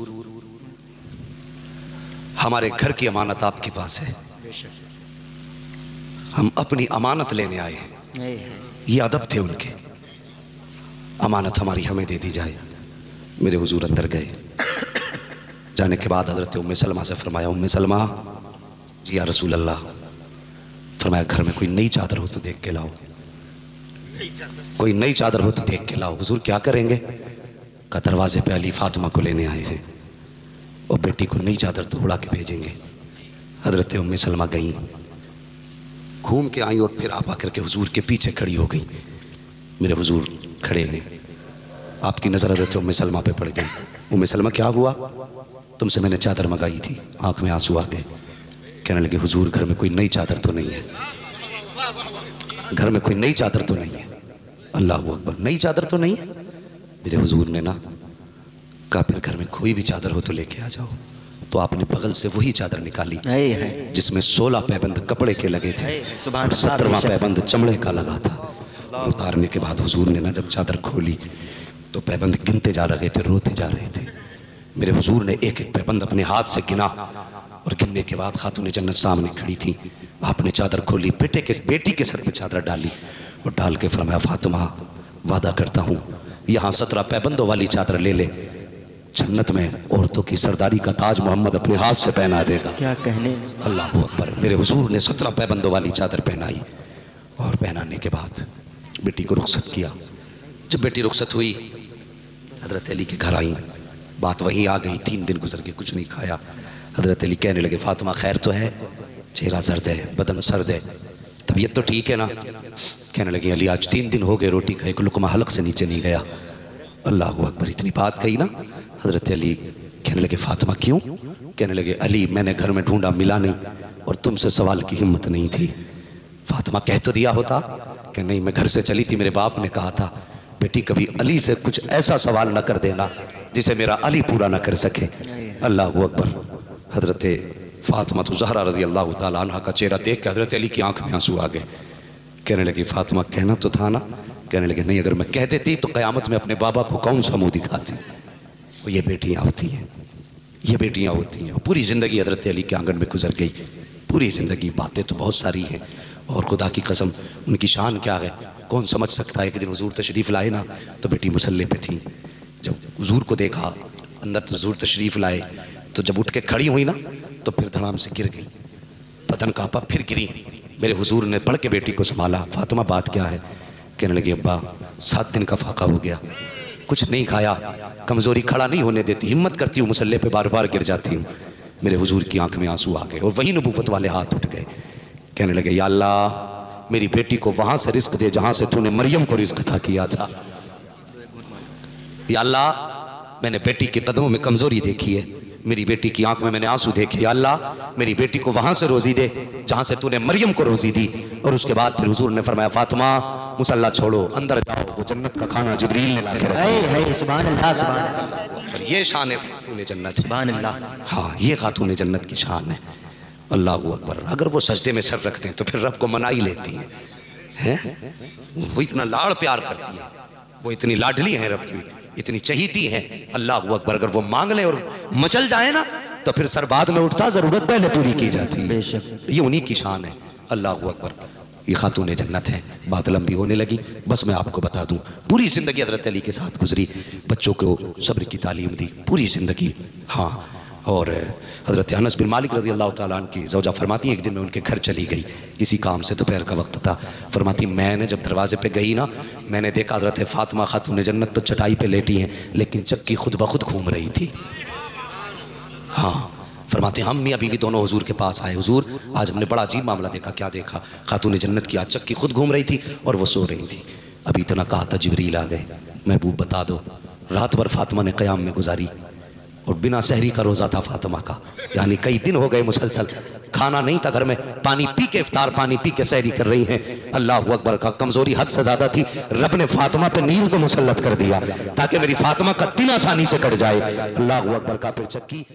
[SPEAKER 3] हमारे घर की अमानत आपके पास है, हम अपनी अमानत लेने आए हैं। ये अदब थे उनके, अमानत हमारी हमें दे दी जाए। मेरे हुजूर अंदर गए। जाने के बाद हजरत उम्मे सलमा से फरमाया, उम्मे सलमा जी या रसूल अल्लाह। फरमाया घर में कोई नई चादर हो तो देख के लाओ, कोई नई चादर हो तो देख के लाओ। हुजूर क्या करेंगे? का दरवाजे पे अली फातिमा को लेने आए हैं और बेटी को नई चादर तो उड़ा के भेजेंगे। हजरत उम्मे सलमा गई, घूम के आई और फिर आप आकर के हुजूर के पीछे खड़ी हो गई। मेरे हुजूर खड़े हैं, आपकी नजर हजरत उम्मे सलमा पे पड़ गई। उम्मे सलमा क्या हुआ? तुमसे मैंने चादर मंगाई थी। आंख में आंसू आ गए। कहने लगे, हुजूर घर में कोई नई चादर तो नहीं है, घर में कोई नई चादर तो नहीं है। अल्लाह अकबर। नई चादर तो नहीं है? मेरे हुजूर ने ना कहा, फिर घर में कोई भी चादर हो तो लेके आ जाओ। तो आपने बगल से वही चादर निकाली जिसमें 16 पैबंद कपड़े के लगे थे और 17वां पैबंद चमड़े का लगा था। उतारने के बाद हुजूर ने ना जब चादर खोली तो पैबंद गिनते जा रहे थे, रोते जा रहे थे। मेरे हुजूर ने एक एक पैबंद अपने हाथ से गिना और गिनने के बाद खातून जन्नत सामने खड़ी थी। आपने चादर खोली, बेटी के सर पे चादर डाली और डाल के फरमाया, फातिमा वादा करता हूँ यहाँ 17 पैबंदों वाली चादर ले ले, जन्नत में औरतों की सरदारी का ताज मोहम्मद अपने हाथ से पहना देगा।
[SPEAKER 5] क्या कहने।
[SPEAKER 3] अल्लाह अकबर। मेरे हुजूर ने 17 पैबंदों वाली चादर पहनाई और पहनाने के बाद बेटी को रुखसत किया। जब बेटी रुखसत हुई, हजरत अली के घर आई, बात वहीं आ गई। 3 दिन गुजर के कुछ नहीं खाया। हजरत अली कहने लगे, फातिमा खैर तो है? चेहरा सर्द है, बदन सर्द है, तबीयत तो ठीक है ना? कहने लगे, अली आज 3 दिन हो गए रोटी का एक लुकमा हलक से नीचे नहीं गया। अल्लाह अकबर। इतनी बात कही ना। हजरत अली कहने लगे, फातिमा क्यों? कहने लगे, अली मैंने घर में ढूंढा मिला नहीं और तुमसे सवाल की हिम्मत नहीं थी। फातिमा कह तो दिया होता कि नहीं, मैं घर से चली थी, मेरे बाप ने कहा था बेटी कभी अली से कुछ ऐसा सवाल न कर देना जिसे मेरा अली पूरा ना कर सके। अल्लाह अकबर। हजरत फातिमा तो ज़हरा रज़ी अल्लाह ताला अन्हा का चेहरा देख के हजरत अली की आंख में आंसू आ गए। कहने लगी, फातिमा कहना तो था ना? कहने लगे, नहीं, अगर मैं कह देती तो क़यामत में अपने बाबा को कौन सा मुँह दिखाती। और ये बेटियाँ होती हैं, ये बेटियाँ होती हैं। पूरी ज़िंदगी हजरत अली के आंगन में गुजर गई, पूरी ज़िंदगी। बातें तो बहुत सारी हैं और खुदा की कसम उनकी शान क्या है कौन समझ सकता है। कि दिन हुजूर तशरीफ़ लाए ना तो बेटी मुसल्ले पे थी। जब हुजूर को देखा अंदर तो हुजूर तशरीफ़ लाए, तो जब उठ के खड़ी हुई ना तो फिर धड़ाम से गिर गई, बदन कांपा, फिर गिरी। मेरे हुजूर ने पढ़ के बेटी को संभाला। फातिमा बात क्या है? कहने लगी, अब्बा 7 दिन का फाका हो गया, कुछ नहीं खाया, कमज़ोरी खड़ा नहीं होने देती, हिम्मत करती हूँ मुसल्ले पे बार बार गिर जाती हूँ। मेरे हुजूर की आंख में आंसू आ गए और वही नबूवत वाले हाथ उठ गए। कहने लगे, या अल्लाह मेरी बेटी को वहां से रिस्क दे जहां से तूने मरियम को रिस्क अता किया था। या अल्लाह मैंने बेटी के कदमों में कमजोरी देखी है, मेरी बेटी की आंख में मैंने आंसू देखे, या अल्लाह मेरी बेटी को वहां से रोजी दे जहां से तूने मरियम को रोजी दी। और उसके बाद फिर हुजूर ने फरमाया फातिमा मुसल्ला छोड़ो, अंदर जाओ, वो जन्नत का खाना जिब्रील ने लाके रखा
[SPEAKER 5] है। सुभान अल्लाह, सुभान अल्लाह।
[SPEAKER 3] और ये शान है खातून जन्नत,
[SPEAKER 5] सुभान अल्लाह।
[SPEAKER 3] हाँ, ये खातून जन्नत की शान है। अल्लाह अकबर। अगर वो सजदे में सर रखते हैं तो फिर रब को मना ही लेती हैं। वो इतना लाड़ प्यार करती है, वो इतनी लाडली है रब की, इतनी चहीती है। अल्लाह अकबर। अगर वो मांग ले और मचल जाए ना तो फिर सर बाद में उठता, जरूरत पहले पूरी की जाती है।
[SPEAKER 5] बेशक
[SPEAKER 3] ये उन्हीं की शान है। अल्लाह अकबर। ये खातून जन्नत है। बात लंबी होने लगी, बस मैं आपको बता दूं पूरी जिंदगी हजरत अली के साथ गुजरी, बच्चों को सब्र की तालीम दी पूरी जिंदगी। हाँ, और हजरत अनस बिन मालिक रज़ी अल्लाह तआला अन्हु की ज़ौजा फरमाती एक दिन मैं उनके घर चली गई, इसी काम से, दोपहर का वक्त था। फरमाती मैंने जब दरवाजे पे गई ना, मैंने देखा हजरत फातिमा खातून जन्नत तो चटाई पे लेटी हैं, लेकिन चक्की खुद ब खुद घूम रही थी। हाँ, फरमाते हम मियाँ बीवी दोनों हुजूर के पास आए, हुजूर आज हमने बड़ा अजीब मामला देखा। क्या देखा? खातून जन्नत की आज चक्की खुद घूम रही थी और वो सो रही थी। अभी इतना कहा था जिब्रील आ गए, महबूब बता दो। रात भर फातिमा ने क़याम में गुजारी और बिना सहरी का रोज़ा था फातिमा का, यानी कई दिन हो गए मुसलसल खाना नहीं था घर में, पानी पी के इफ्तार, पानी पी के सहरी कर रही हैं। अल्लाह अकबर का कमजोरी हद से ज्यादा थी, रब ने फातिमा पे नींद को मुसल्लत कर दिया ताकि मेरी फातिमा का दिन आसानी से कट जाए। अल्लाह अकबर का। फिर चक्की